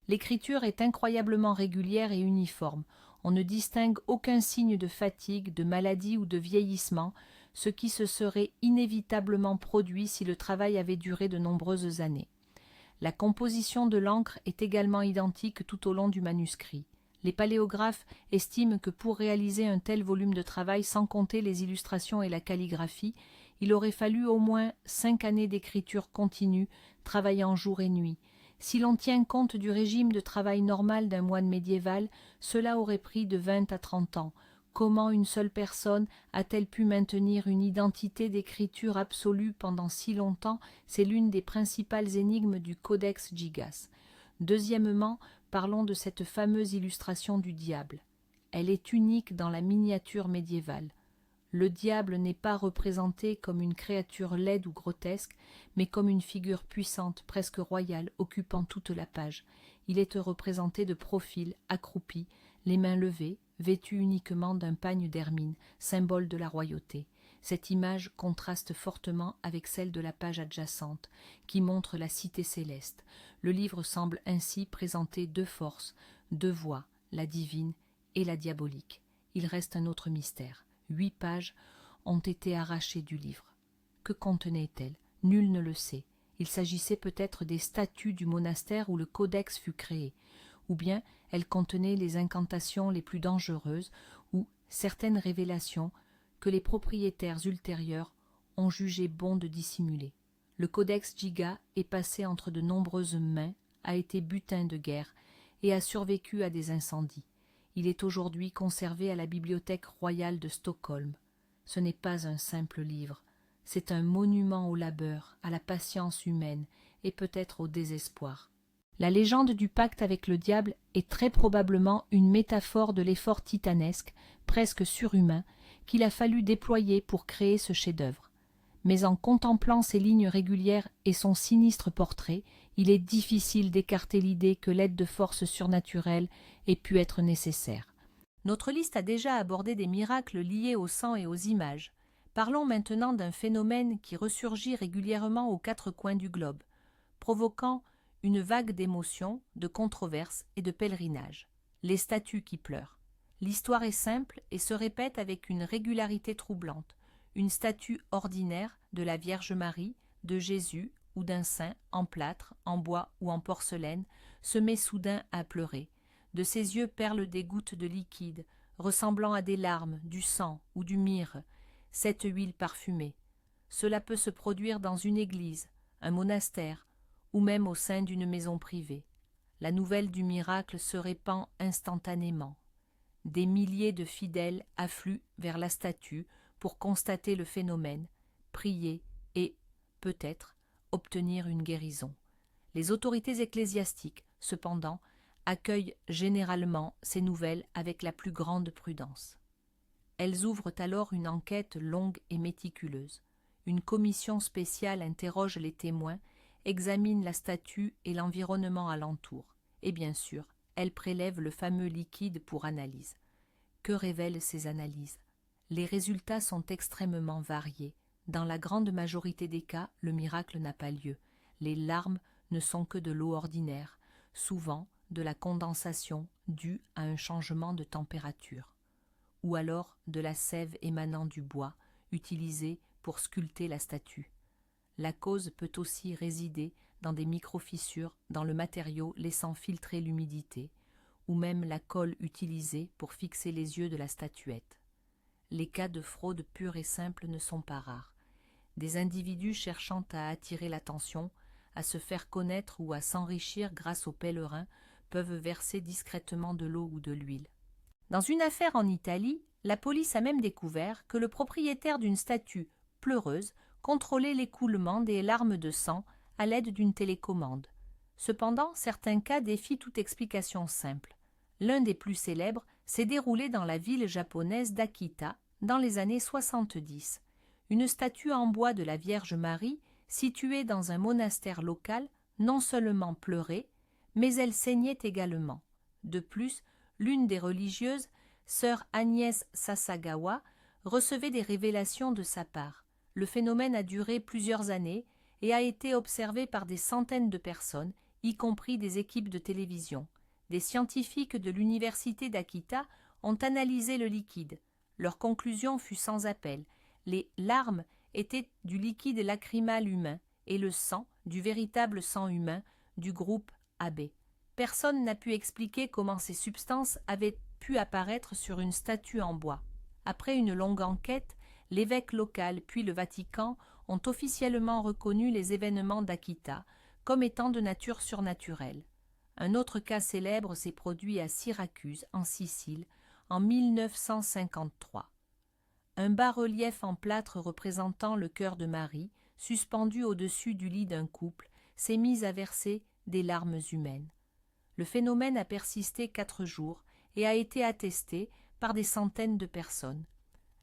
L'écriture est incroyablement régulière et uniforme. On ne distingue aucun signe de fatigue, de maladie ou de vieillissement, ce qui se serait inévitablement produit si le travail avait duré de nombreuses années. La composition de l'encre est également identique tout au long du manuscrit. Les paléographes estiment que pour réaliser un tel volume de travail sans compter les illustrations et la calligraphie, il aurait fallu au moins 5 années d'écriture continue, travaillant jour et nuit. Si l'on tient compte du régime de travail normal d'un moine médiéval, cela aurait pris de 20 à 30 ans. Comment une seule personne a-t-elle pu maintenir une identité d'écriture absolue pendant si longtemps? C'est l'une des principales énigmes du Codex Gigas. Deuxièmement, parlons de cette fameuse illustration du diable. Elle est unique dans la miniature médiévale. Le diable n'est pas représenté comme une créature laide ou grotesque, mais comme une figure puissante, presque royale, occupant toute la page. Il est représenté de profil, accroupi, les mains levées, vêtu uniquement d'un pagne d'hermine, symbole de la royauté. Cette image contraste fortement avec celle de la page adjacente, qui montre la cité céleste. Le livre semble ainsi présenter deux forces, deux voies, la divine et la diabolique. Il reste un autre mystère. 8 pages ont été arrachées du livre. Que contenaient-elles? Nul ne le sait. Il s'agissait peut-être des statuts du monastère où le codex fut créé, ou bien elles contenaient les incantations les plus dangereuses ou certaines révélations que les propriétaires ultérieurs ont jugé bon de dissimuler. Le codex Giga est passé entre de nombreuses mains, a été butin de guerre et a survécu à des incendies. Il est aujourd'hui conservé à la Bibliothèque royale de Stockholm. Ce n'est pas un simple livre, c'est un monument au labeur, à la patience humaine et peut-être au désespoir. La légende du pacte avec le diable est très probablement une métaphore de l'effort titanesque, presque surhumain, qu'il a fallu déployer pour créer ce chef-d'œuvre. Mais en contemplant ses lignes régulières et son sinistre portrait, il est difficile d'écarter l'idée que l'aide de forces surnaturelles ait pu être nécessaire. Notre liste a déjà abordé des miracles liés au sang et aux images. Parlons maintenant d'un phénomène qui ressurgit régulièrement aux 4 coins du globe, provoquant une vague d'émotions, de controverses et de pèlerinages. Les statues qui pleurent. L'histoire est simple et se répète avec une régularité troublante. Une statue ordinaire de la Vierge Marie, de Jésus ou d'un saint en plâtre, en bois ou en porcelaine se met soudain à pleurer. De ses yeux perlent des gouttes de liquide, ressemblant à des larmes, du sang ou du myrrhe, cette huile parfumée. Cela peut se produire dans une église, un monastère, ou même au sein d'une maison privée. La nouvelle du miracle se répand instantanément. Des milliers de fidèles affluent vers la statue pour constater le phénomène, prier et, peut-être, obtenir une guérison. Les autorités ecclésiastiques, cependant, accueillent généralement ces nouvelles avec la plus grande prudence. Elles ouvrent alors une enquête longue et méticuleuse. Une commission spéciale interroge les témoins, examine la statue et l'environnement alentour, et bien sûr, elle prélève le fameux liquide pour analyse. Que révèlent ces analyses? Les résultats sont extrêmement variés. Dans la grande majorité des cas, le miracle n'a pas lieu. Les larmes ne sont que de l'eau ordinaire, souvent de la condensation due à un changement de température, ou alors de la sève émanant du bois, utilisé pour sculpter la statue. La cause peut aussi résider dans des micro-fissures dans le matériau laissant filtrer l'humidité, ou même la colle utilisée pour fixer les yeux de la statuette. Les cas de fraude pure et simple ne sont pas rares. Des individus cherchant à attirer l'attention, à se faire connaître ou à s'enrichir grâce aux pèlerins peuvent verser discrètement de l'eau ou de l'huile. Dans une affaire en Italie, la police a même découvert que le propriétaire d'une statue pleureuse contrôlait l'écoulement des larmes de sang à l'aide d'une télécommande. Cependant, certains cas défient toute explication simple. L'un des plus célèbres s'est déroulé dans la ville japonaise d'Akita dans les années 70. Une statue en bois de la Vierge Marie, située dans un monastère local, non seulement pleurait, mais elle saignait également. De plus, l'une des religieuses, sœur Agnès Sasagawa, recevait des révélations de sa part. Le phénomène a duré plusieurs années et a été observé par des centaines de personnes, y compris des équipes de télévision. Des scientifiques de l'université d'Akita ont analysé le liquide. Leur conclusion fut sans appel. Les larmes étaient du liquide lacrymal humain et le sang du véritable sang humain du groupe AB. Personne n'a pu expliquer comment ces substances avaient pu apparaître sur une statue en bois. Après une longue enquête, l'évêque local puis le Vatican ont officiellement reconnu les événements d'Akita comme étant de nature surnaturelle. Un autre cas célèbre s'est produit à Syracuse, en Sicile, en 1953. Un bas-relief en plâtre représentant le cœur de Marie, suspendu au-dessus du lit d'un couple, s'est mis à verser des larmes humaines. Le phénomène a persisté 4 jours et a été attesté par des centaines de personnes.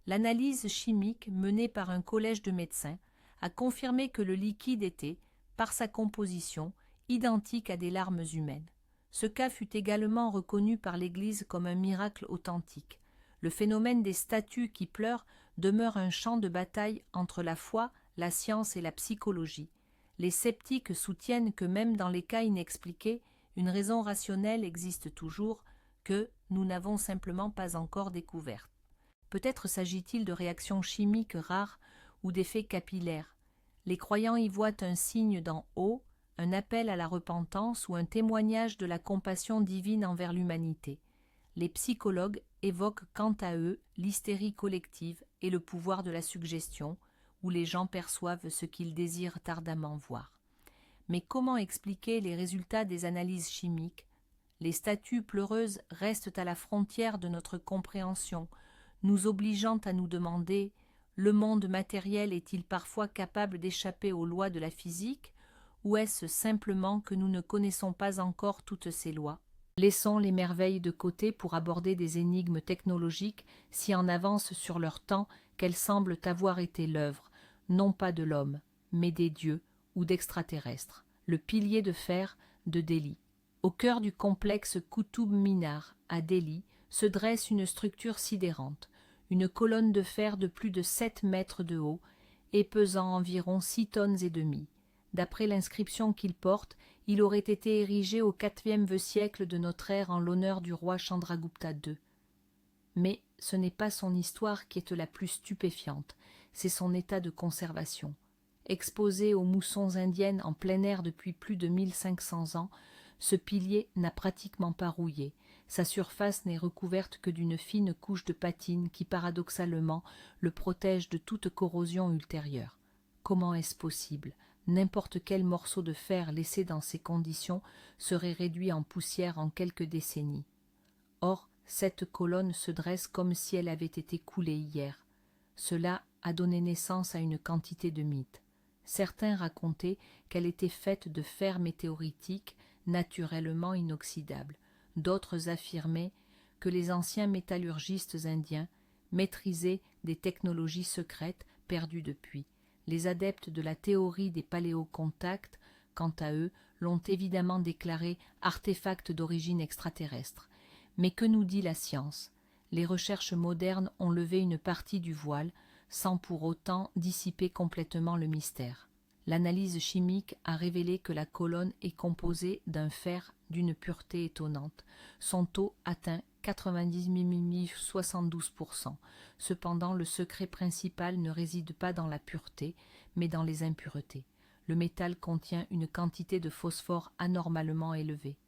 L'analyse chimique menée par un collège de médecins a confirmé que le liquide était, par sa composition, identique à des larmes humaines. Ce cas fut également reconnu par l'Église comme un miracle authentique. Le phénomène des statues qui pleurent demeure un champ de bataille entre la foi, la science et la psychologie. Les sceptiques soutiennent que même dans les cas inexpliqués, une raison rationnelle existe toujours, que nous n'avons simplement pas encore découverte. Peut-être s'agit-il de réactions chimiques rares ou d'effets capillaires. Les croyants y voient un signe d'en haut, un appel à la repentance ou un témoignage de la compassion divine envers l'humanité. Les psychologues évoquent quant à eux l'hystérie collective et le pouvoir de la suggestion, où les gens perçoivent ce qu'ils désirent ardemment voir. Mais comment expliquer les résultats des analyses chimiques? Les statues pleureuses restent à la frontière de notre compréhension, nous obligeant à nous demander: le monde matériel est-il parfois capable d'échapper aux lois de la physique, ou est-ce simplement que nous ne connaissons pas encore toutes ces lois? Laissons les merveilles de côté pour aborder des énigmes technologiques si en avance sur leur temps qu'elles semblent avoir été l'œuvre, non pas de l'homme, mais des dieux ou d'extraterrestres. Le pilier de fer de Delhi. Au cœur du complexe Qutub Minar, à Delhi, se dresse une structure sidérante, une colonne de fer de plus de 7 mètres de haut et pesant environ 6 tonnes et demie. D'après l'inscription qu'il porte, il aurait été érigé au IVe siècle de notre ère en l'honneur du roi Chandragupta II. Mais ce n'est pas son histoire qui est la plus stupéfiante, c'est son état de conservation. Exposé aux moussons indiennes en plein air depuis plus de 1500 ans, ce pilier n'a pratiquement pas rouillé. Sa surface n'est recouverte que d'une fine couche de patine qui, paradoxalement, le protège de toute corrosion ultérieure. Comment est-ce possible? N'importe quel morceau de fer laissé dans ces conditions serait réduit en poussière en quelques décennies. Or, cette colonne se dresse comme si elle avait été coulée hier. Cela a donné naissance à une quantité de mythes. Certains racontaient qu'elle était faite de fer météoritique naturellement inoxydable. D'autres affirmaient que les anciens métallurgistes indiens maîtrisaient des technologies secrètes perdues depuis. Les adeptes de la théorie des paléocontacts, quant à eux, l'ont évidemment déclaré artefact d'origine extraterrestre. Mais que nous dit la science? Les recherches modernes ont levé une partie du voile, sans pour autant dissiper complètement le mystère. L'analyse chimique a révélé que la colonne est composée d'un fer d'une pureté étonnante. Son taux atteint 90,72%. Cependant, le secret principal ne réside pas dans la pureté, mais dans les impuretés. Le métal contient une quantité de phosphore anormalement élevée.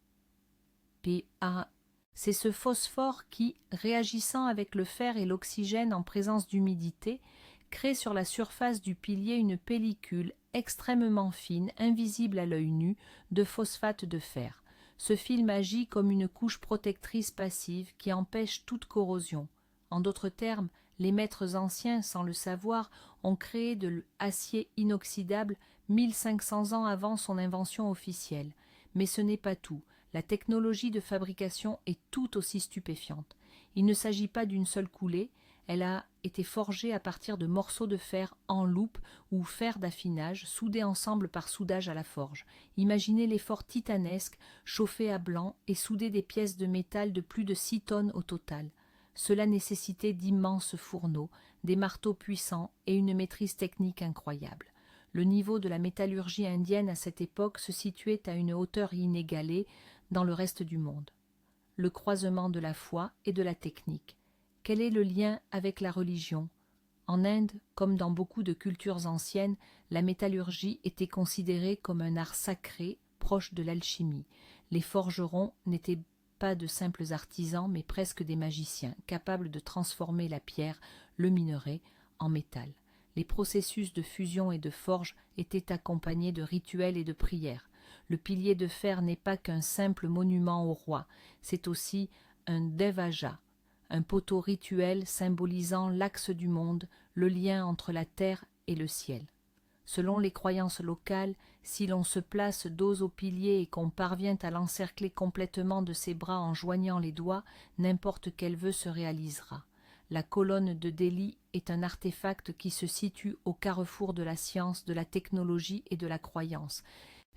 C'est ce phosphore qui, réagissant avec le fer et l'oxygène en présence d'humidité, crée sur la surface du pilier une pellicule extrêmement fine, invisible à l'œil nu, de phosphate de fer. Ce film agit comme une couche protectrice passive qui empêche toute corrosion. En d'autres termes, les maîtres anciens, sans le savoir, ont créé de l'acier inoxydable 1500 ans avant son invention officielle. Mais ce n'est pas tout. La technologie de fabrication est tout aussi stupéfiante. Il ne s'agit pas d'une seule coulée, elle a été forgée à partir de morceaux de fer en loupe ou fer d'affinage, soudés ensemble par soudage à la forge. Imaginez l'effort titanesque, chauffé à blanc et soudé des pièces de métal de plus de 6 tonnes au total. Cela nécessitait d'immenses fourneaux, des marteaux puissants et une maîtrise technique incroyable. Le niveau de la métallurgie indienne à cette époque se situait à une hauteur inégalée dans le reste du monde. Le croisement de la foi et de la technique. Quel est le lien avec la religion? En Inde, comme dans beaucoup de cultures anciennes, la métallurgie était considérée comme un art sacré proche de l'alchimie. Les forgerons n'étaient pas de simples artisans, mais presque des magiciens, capables de transformer la pierre, le minerai, en métal. Les processus de fusion et de forge étaient accompagnés de rituels et de prières. Le pilier de fer n'est pas qu'un simple monument au roi, c'est aussi un devaja, un poteau rituel symbolisant l'axe du monde, le lien entre la terre et le ciel. Selon les croyances locales, si l'on se place dos au pilier et qu'on parvient à l'encercler complètement de ses bras en joignant les doigts, n'importe quel vœu se réalisera. La colonne de Delhi est un artefact qui se situe au carrefour de la science, de la technologie et de la croyance.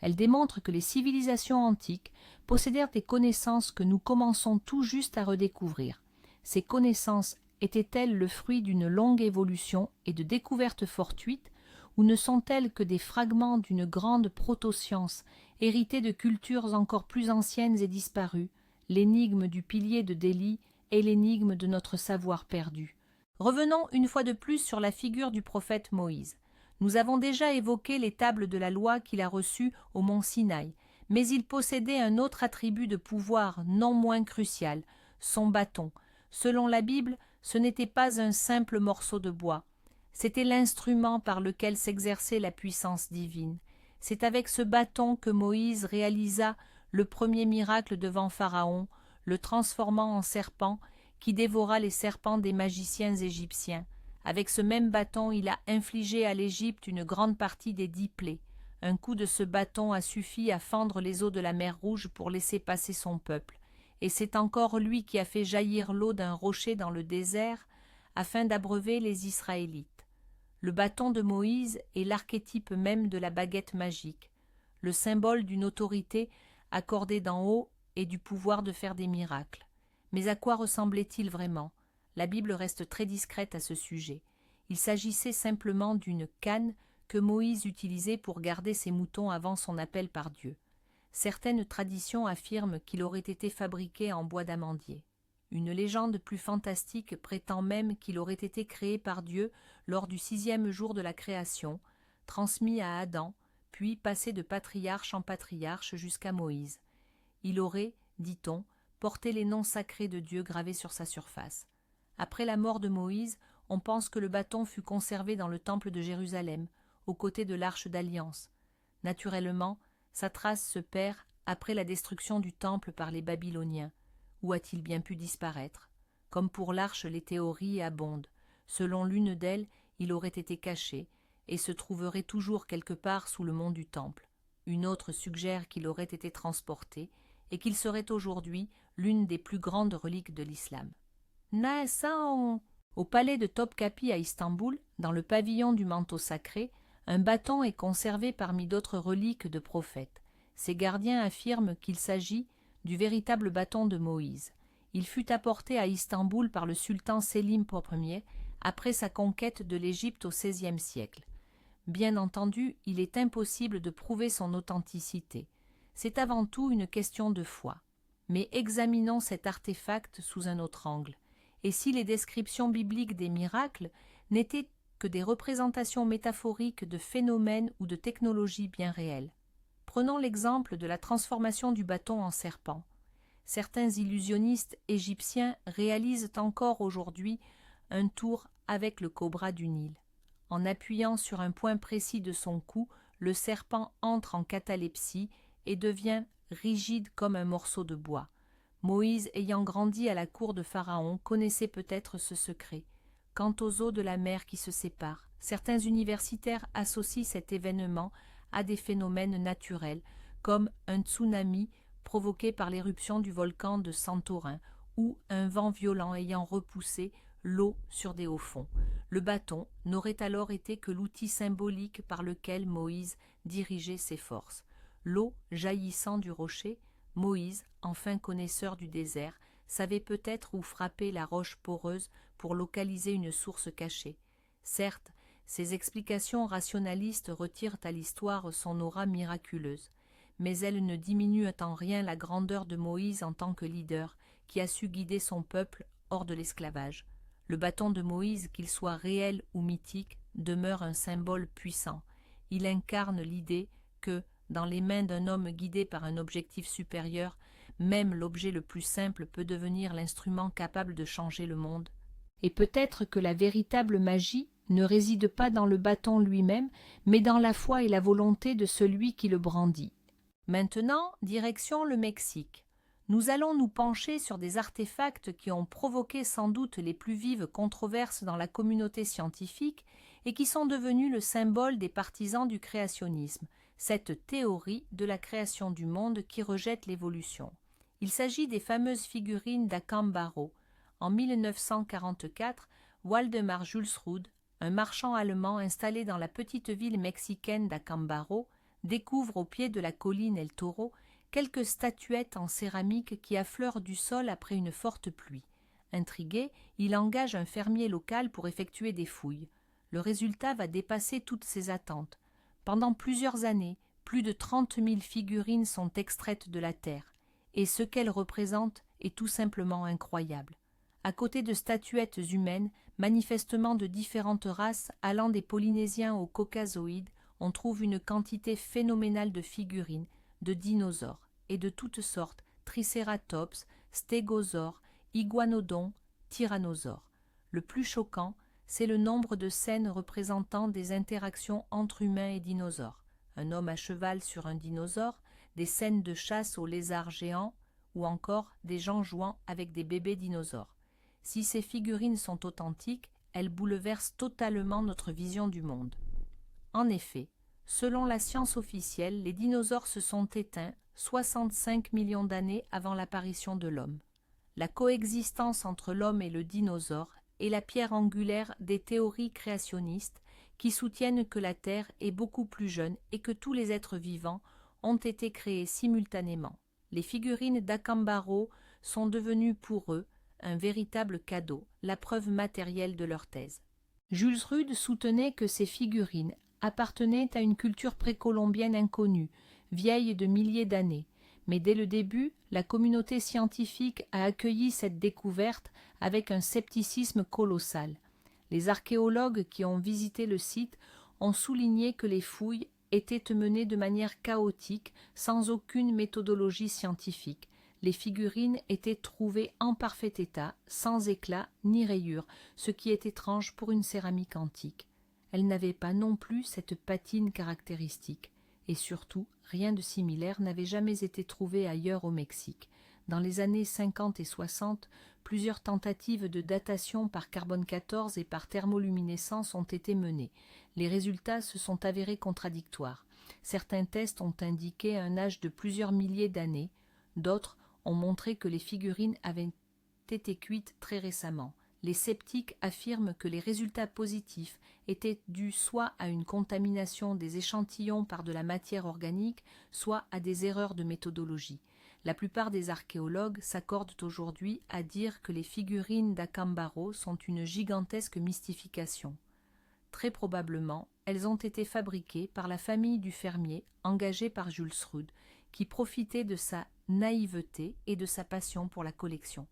Elle démontre que les civilisations antiques possédèrent des connaissances que nous commençons tout juste à redécouvrir. Ces connaissances étaient-elles le fruit d'une longue évolution et de découvertes fortuites, ou ne sont-elles que des fragments d'une grande proto-science, héritée de cultures encore plus anciennes et disparues, l'énigme du pilier de Delhi est l'énigme de notre savoir perdu. Revenons une fois de plus sur la figure du prophète Moïse. Nous avons déjà évoqué les tables de la loi qu'il a reçues au mont Sinaï, mais il possédait un autre attribut de pouvoir non moins crucial, son bâton. Selon la Bible, ce n'était pas un simple morceau de bois. C'était l'instrument par lequel s'exerçait la puissance divine. C'est avec ce bâton que Moïse réalisa le premier miracle devant Pharaon, le transformant en serpent, qui dévora les serpents des magiciens égyptiens. Avec ce même bâton, il a infligé à l'Égypte une grande partie des 10 plaies. Un coup de ce bâton a suffi à fendre les eaux de la mer Rouge pour laisser passer son peuple. Et c'est encore lui qui a fait jaillir l'eau d'un rocher dans le désert afin d'abreuver les Israélites. Le bâton de Moïse est l'archétype même de la baguette magique, le symbole d'une autorité accordée d'en haut et du pouvoir de faire des miracles. Mais à quoi ressemblait-il vraiment ? La Bible reste très discrète à ce sujet. Il s'agissait simplement d'une canne que Moïse utilisait pour garder ses moutons avant son appel par Dieu. Certaines traditions affirment qu'il aurait été fabriqué en bois d'amandier. Une légende plus fantastique prétend même qu'il aurait été créé par Dieu lors du 6e jour de la création, transmis à Adam, puis passé de patriarche en patriarche jusqu'à Moïse. Il aurait, dit-on, porté les noms sacrés de Dieu gravés sur sa surface. Après la mort de Moïse, on pense que le bâton fut conservé dans le temple de Jérusalem, aux côtés de l'arche d'alliance. Naturellement, sa trace se perd après la destruction du temple par les Babyloniens. Où a-t-il bien pu disparaître ? Comme pour l'arche, les théories abondent. Selon l'une d'elles, il aurait été caché et se trouverait toujours quelque part sous le mont du Temple. Une autre suggère qu'il aurait été transporté et qu'il serait aujourd'hui l'une des plus grandes reliques de l'islam. Au palais de Topkapi à Istanbul, dans le pavillon du manteau sacré, un bâton est conservé parmi d'autres reliques de prophètes. Ses gardiens affirment qu'il s'agit du véritable bâton de Moïse. Il fut apporté à Istanbul par le sultan Sélim Ier après sa conquête de l'Égypte au XVIe siècle. Bien entendu, il est impossible de prouver son authenticité. C'est avant tout une question de foi. Mais examinons cet artefact sous un autre angle. Et si les descriptions bibliques des miracles n'étaient que des représentations métaphoriques de phénomènes ou de technologies bien réelles? Prenons l'exemple de la transformation du bâton en serpent. Certains illusionnistes égyptiens réalisent encore aujourd'hui un tour avec le cobra du Nil. En appuyant sur un point précis de son cou, le serpent entre en catalepsie et devient rigide comme un morceau de bois. Moïse, ayant grandi à la cour de Pharaon, connaissait peut-être ce secret. Quant aux eaux de la mer qui se séparent, certains universitaires associent cet événement à des phénomènes naturels, comme un tsunami provoqué par l'éruption du volcan de Santorin ou un vent violent ayant repoussé l'eau sur des hauts fonds. Le bâton n'aurait alors été que l'outil symbolique par lequel Moïse dirigeait ses forces. L'eau jaillissant du rocher, Moïse, enfin connaisseur du désert, savait peut-être où frapper la roche poreuse pour localiser une source cachée. Certes, ces explications rationalistes retirent à l'histoire son aura miraculeuse, mais elles ne diminuent en rien la grandeur de Moïse en tant que leader, qui a su guider son peuple hors de l'esclavage. Le bâton de Moïse, qu'il soit réel ou mythique, demeure un symbole puissant. Il incarne l'idée que, dans les mains d'un homme guidé par un objectif supérieur, même l'objet le plus simple peut devenir l'instrument capable de changer le monde. Et peut-être que la véritable magie ne réside pas dans le bâton lui-même, mais dans la foi et la volonté de celui qui le brandit. Maintenant, direction le Mexique. Nous allons nous pencher sur des artefacts qui ont provoqué sans doute les plus vives controverses dans la communauté scientifique et qui sont devenus le symbole des partisans du créationnisme, cette théorie de la création du monde qui rejette l'évolution. Il s'agit des fameuses figurines d'Acambaro. En 1944, Waldemar Julsrud, un marchand allemand installé dans la petite ville mexicaine d'Acambaro, découvre au pied de la colline El Toro quelques statuettes en céramique qui affleurent du sol après une forte pluie. Intrigué, il engage un fermier local pour effectuer des fouilles. Le résultat va dépasser toutes ses attentes. Pendant plusieurs années, plus de 30 000 figurines sont extraites de la terre, et ce qu'elles représentent est tout simplement incroyable. À côté de statuettes humaines, manifestement de différentes races allant des Polynésiens aux Caucasoïdes, on trouve une quantité phénoménale de figurines, de dinosaures, et de toutes sortes, tricératops, stégosaures, iguanodons, tyrannosaures. Le plus choquant, c'est le nombre de scènes représentant des interactions entre humains et dinosaures. Un homme à cheval sur un dinosaure, des scènes de chasse aux lézards géants, ou encore des gens jouant avec des bébés dinosaures. Si ces figurines sont authentiques, elles bouleversent totalement notre vision du monde. En effet, selon la science officielle, les dinosaures se sont éteints 65 millions d'années avant l'apparition de l'homme. La coexistence entre l'homme et le dinosaure est la pierre angulaire des théories créationnistes qui soutiennent que la Terre est beaucoup plus jeune et que tous les êtres vivants ont été créés simultanément. Les figurines d'Acambaro sont devenues pour eux un véritable cadeau, la preuve matérielle de leur thèse. Julsrud soutenait que ces figurines appartenaient à une culture précolombienne inconnue, vieille de milliers d'années, mais dès le début, la communauté scientifique a accueilli cette découverte avec un scepticisme colossal. Les archéologues qui ont visité le site ont souligné que les fouilles étaient menées de manière chaotique, sans aucune méthodologie scientifique. Les figurines étaient trouvées en parfait état, sans éclat ni rayures, ce qui est étrange pour une céramique antique. Elles n'avaient pas non plus cette patine caractéristique. Et surtout, rien de similaire n'avait jamais été trouvé ailleurs au Mexique. Dans les années 50 et 60, plusieurs tentatives de datation par carbone 14 et par thermoluminescence ont été menées. Les résultats se sont avérés contradictoires. Certains tests ont indiqué un âge de plusieurs milliers d'années, d'autres ont montré que les figurines avaient été cuites très récemment. Les sceptiques affirment que les résultats positifs étaient dus soit à une contamination des échantillons par de la matière organique, soit à des erreurs de méthodologie. La plupart des archéologues s'accordent aujourd'hui à dire que les figurines d'Acambaro sont une gigantesque mystification. Très probablement, elles ont été fabriquées par la famille du fermier engagé par Julsrud, qui profitait de sa naïveté et de sa passion pour la collection.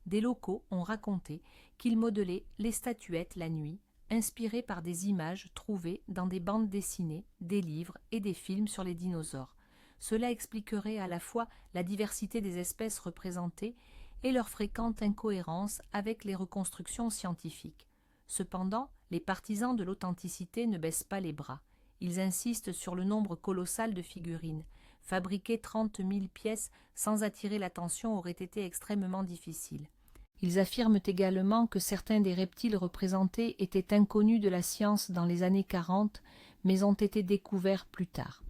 Des locaux ont raconté qu'il modelait les statuettes la nuit, inspirées par des images trouvées dans des bandes dessinées, des livres et des films sur les dinosaures. Cela expliquerait à la fois la diversité des espèces représentées et leur fréquente incohérence avec les reconstructions scientifiques. Cependant, les partisans de l'authenticité ne baissent pas les bras. Ils insistent sur le nombre colossal de figurines. Fabriquer 30 000 pièces sans attirer l'attention aurait été extrêmement difficile. Ils affirment également que certains des reptiles représentés étaient inconnus de la science dans les années 40, mais ont été découverts plus tard.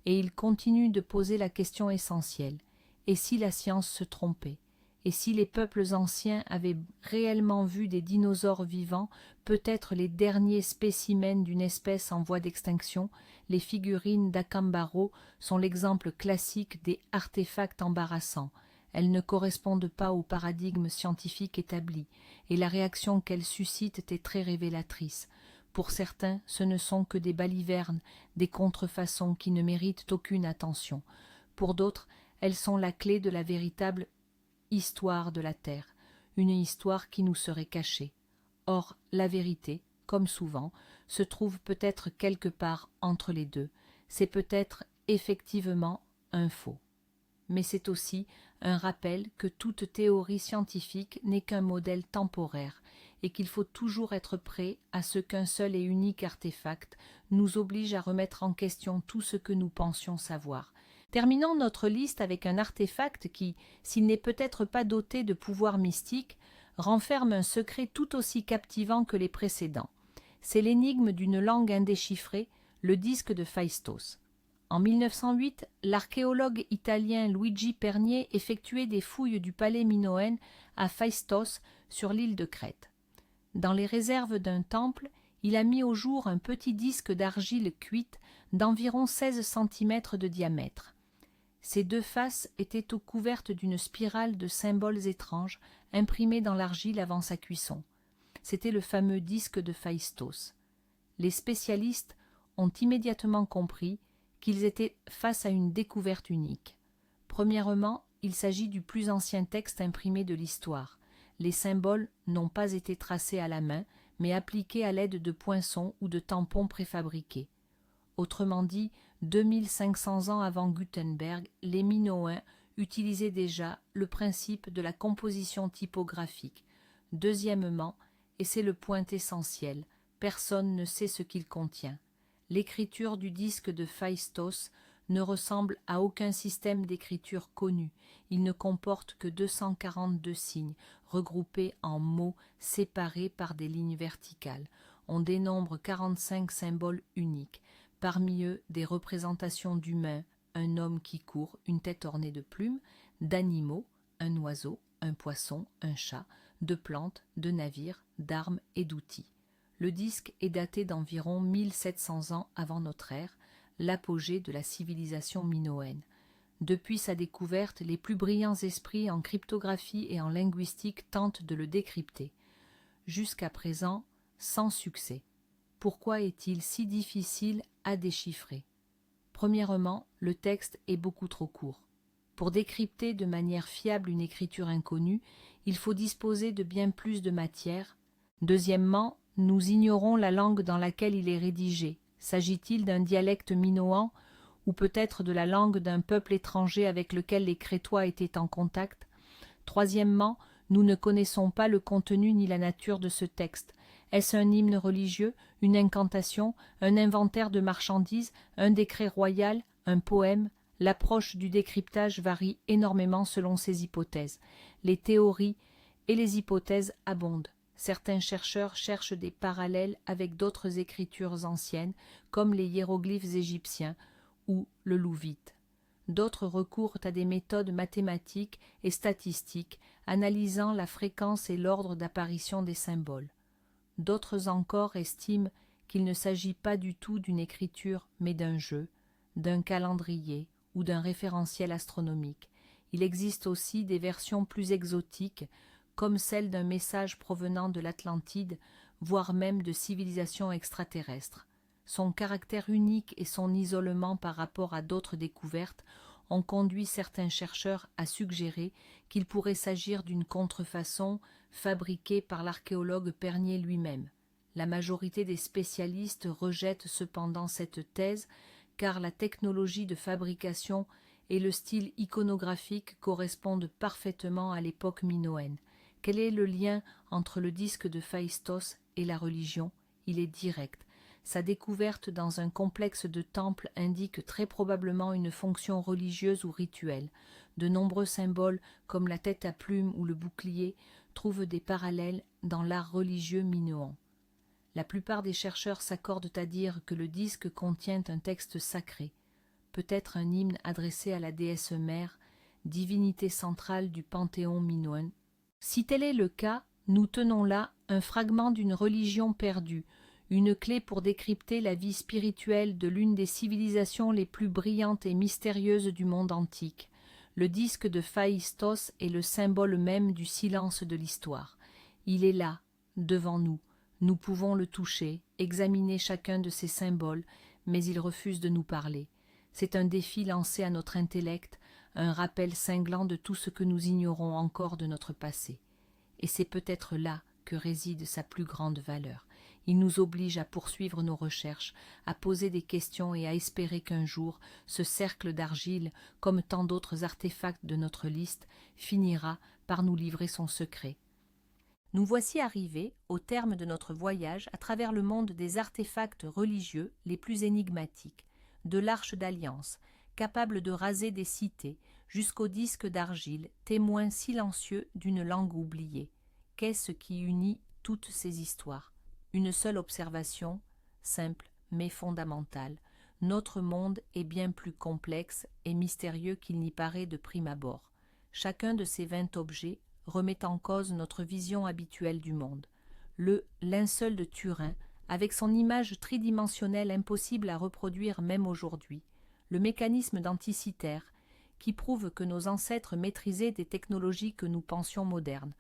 Et ils continuent de poser la question essentielle. Et si la science se trompait? Et si les peuples anciens avaient réellement vu des dinosaures vivants, peut-être les derniers spécimens d'une espèce en voie d'extinction, les figurines d'Acambaro sont l'exemple classique des artefacts embarrassants. Elles ne correspondent pas au paradigme scientifique établi, et la réaction qu'elles suscitent est très révélatrice. Pour certains, ce ne sont que des balivernes, des contrefaçons qui ne méritent aucune attention. Pour d'autres, elles sont la clé de la véritable histoire de la Terre, une histoire qui nous serait cachée. Or, la vérité, comme souvent, se trouve peut-être quelque part entre les deux. C'est peut-être effectivement un faux. Mais c'est aussi un rappel que toute théorie scientifique n'est qu'un modèle temporaire et qu'il faut toujours être prêt à ce qu'un seul et unique artefact nous oblige à remettre en question tout ce que nous pensions savoir. Terminons notre liste avec un artefact qui, s'il n'est peut-être pas doté de pouvoirs mystiques, renferme un secret tout aussi captivant que les précédents. C'est l'énigme d'une langue indéchiffrée, le disque de Phaistos. En 1908, l'archéologue italien Luigi Pernier effectuait des fouilles du palais minoen à Phaistos, sur l'île de Crète. Dans les réserves d'un temple, il a mis au jour un petit disque d'argile cuite d'environ 16 cm de diamètre. Ses deux faces étaient couvertes d'une spirale de symboles étranges imprimés dans l'argile avant sa cuisson. C'était le fameux disque de Phaistos. Les spécialistes ont immédiatement compris qu'ils étaient face à une découverte unique. Premièrement, il s'agit du plus ancien texte imprimé de l'histoire. Les symboles n'ont pas été tracés à la main, mais appliqués à l'aide de poinçons ou de tampons préfabriqués. Autrement dit, 2500 ans avant Gutenberg, les Minoens utilisaient déjà le principe de la composition typographique. Deuxièmement, et c'est le point essentiel, personne ne sait ce qu'il contient. L'écriture du disque de Phaistos ne ressemble à aucun système d'écriture connu. Il ne comporte que 242 signes, regroupés en mots séparés par des lignes verticales. On dénombre 45 symboles uniques. Parmi eux, des représentations d'humains, un homme qui court, une tête ornée de plumes, d'animaux, un oiseau, un poisson, un chat, de plantes, de navires, d'armes et d'outils. Le disque est daté d'environ 1700 ans avant notre ère, l'apogée de la civilisation minoenne. Depuis sa découverte, les plus brillants esprits en cryptographie et en linguistique tentent de le décrypter. Jusqu'à présent, sans succès. Pourquoi est-il si difficile à déchiffrer? Premièrement, le texte est beaucoup trop court. Pour décrypter de manière fiable une écriture inconnue, il faut disposer de bien plus de matière. Deuxièmement, nous ignorons la langue dans laquelle il est rédigé. S'agit-il d'un dialecte minoan ou peut-être de la langue d'un peuple étranger avec lequel les Crétois étaient en contact? Troisièmement, nous ne connaissons pas le contenu ni la nature de ce texte. Est-ce un hymne religieux, une incantation, un inventaire de marchandises, un décret royal, un poème? L'approche du décryptage varie énormément selon ces hypothèses. Les théories et les hypothèses abondent. Certains chercheurs cherchent des parallèles avec d'autres écritures anciennes, comme les hiéroglyphes égyptiens ou le louvite. D'autres recourent à des méthodes mathématiques et statistiques, analysant la fréquence et l'ordre d'apparition des symboles. D'autres encore estiment qu'il ne s'agit pas du tout d'une écriture, mais d'un jeu, d'un calendrier ou d'un référentiel astronomique. Il existe aussi des versions plus exotiques, comme celle d'un message provenant de l'Atlantide, voire même de civilisations extraterrestres. Son caractère unique et son isolement par rapport à d'autres découvertes ont conduit certains chercheurs à suggérer qu'il pourrait s'agir d'une contrefaçon fabriquée par l'archéologue Pernier lui-même. La majorité des spécialistes rejettent cependant cette thèse, car la technologie de fabrication et le style iconographique correspondent parfaitement à l'époque minoenne. Quel est le lien entre le disque de Phaistos et la religion? Il est direct. Sa découverte dans un complexe de temples indique très probablement une fonction religieuse ou rituelle. De nombreux symboles, comme la tête à plumes ou le bouclier, trouvent des parallèles dans l'art religieux minoan. La plupart des chercheurs s'accordent à dire que le disque contient un texte sacré, peut-être un hymne adressé à la déesse mère, divinité centrale du panthéon minoen. Si tel est le cas, nous tenons là un fragment d'une religion perdue, une clé pour décrypter la vie spirituelle de l'une des civilisations les plus brillantes et mystérieuses du monde antique. Le disque de Phaistos est le symbole même du silence de l'histoire. Il est là, devant nous. Nous pouvons le toucher, examiner chacun de ces symboles, mais il refuse de nous parler. C'est un défi lancé à notre intellect, un rappel cinglant de tout ce que nous ignorons encore de notre passé. Et c'est peut-être là que réside sa plus grande valeur. Il nous oblige à poursuivre nos recherches, à poser des questions et à espérer qu'un jour, ce cercle d'argile, comme tant d'autres artefacts de notre liste, finira par nous livrer son secret. Nous voici arrivés au terme de notre voyage à travers le monde des artefacts religieux les plus énigmatiques, de l'Arche d'Alliance, capable de raser des cités, jusqu'aux disques d'argile, témoins silencieux d'une langue oubliée. Qu'est-ce qui unit toutes ces histoires? Une seule observation, simple mais fondamentale. Notre monde est bien plus complexe et mystérieux qu'il n'y paraît de prime abord. Chacun de ces 20 objets remet en cause notre vision habituelle du monde. Le linceul de Turin, avec son image tridimensionnelle impossible à reproduire même aujourd'hui. Le mécanisme d'Anticythère, qui prouve que nos ancêtres maîtrisaient des technologies que nous pensions modernes.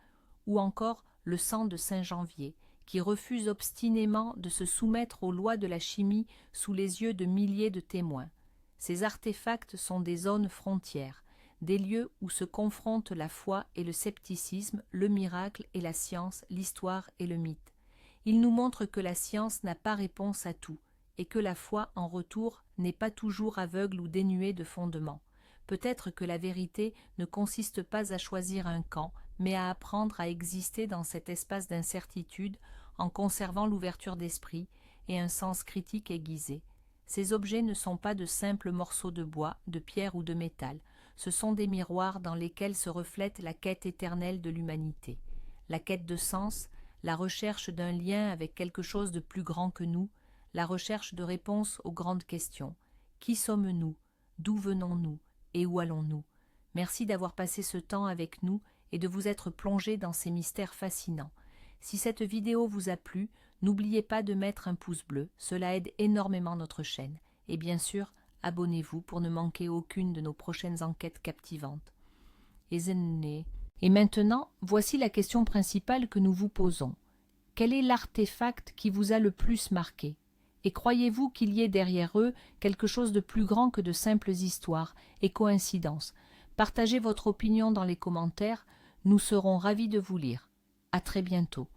Ou encore le sang de Saint-Janvier, qui refuse obstinément de se soumettre aux lois de la chimie sous les yeux de milliers de témoins. Ces artefacts sont des zones frontières, des lieux où se confrontent la foi et le scepticisme, le miracle et la science, l'histoire et le mythe. Ils nous montrent que la science n'a pas réponse à tout, et que la foi, en retour, n'est pas toujours aveugle ou dénuée de fondement. Peut-être que la vérité ne consiste pas à choisir un camp, mais à apprendre à exister dans cet espace d'incertitude en conservant l'ouverture d'esprit et un sens critique aiguisé. Ces objets ne sont pas de simples morceaux de bois, de pierre ou de métal. Ce sont des miroirs dans lesquels se reflète la quête éternelle de l'humanité. La quête de sens, la recherche d'un lien avec quelque chose de plus grand que nous, la recherche de réponses aux grandes questions. Qui sommes-nous? D'où venons-nous? Et où allons-nous? Merci d'avoir passé ce temps avec nous et de vous être plongé dans ces mystères fascinants. Si cette vidéo vous a plu, n'oubliez pas de mettre un pouce bleu, cela aide énormément notre chaîne. Et bien sûr, abonnez-vous pour ne manquer aucune de nos prochaines enquêtes captivantes. Et maintenant, voici la question principale que nous vous posons. Quel est l'artefact qui vous a le plus marqué? Et croyez-vous qu'il y ait derrière eux quelque chose de plus grand que de simples histoires et coïncidences? Partagez votre opinion dans les commentaires, nous serons ravis de vous lire. À très bientôt.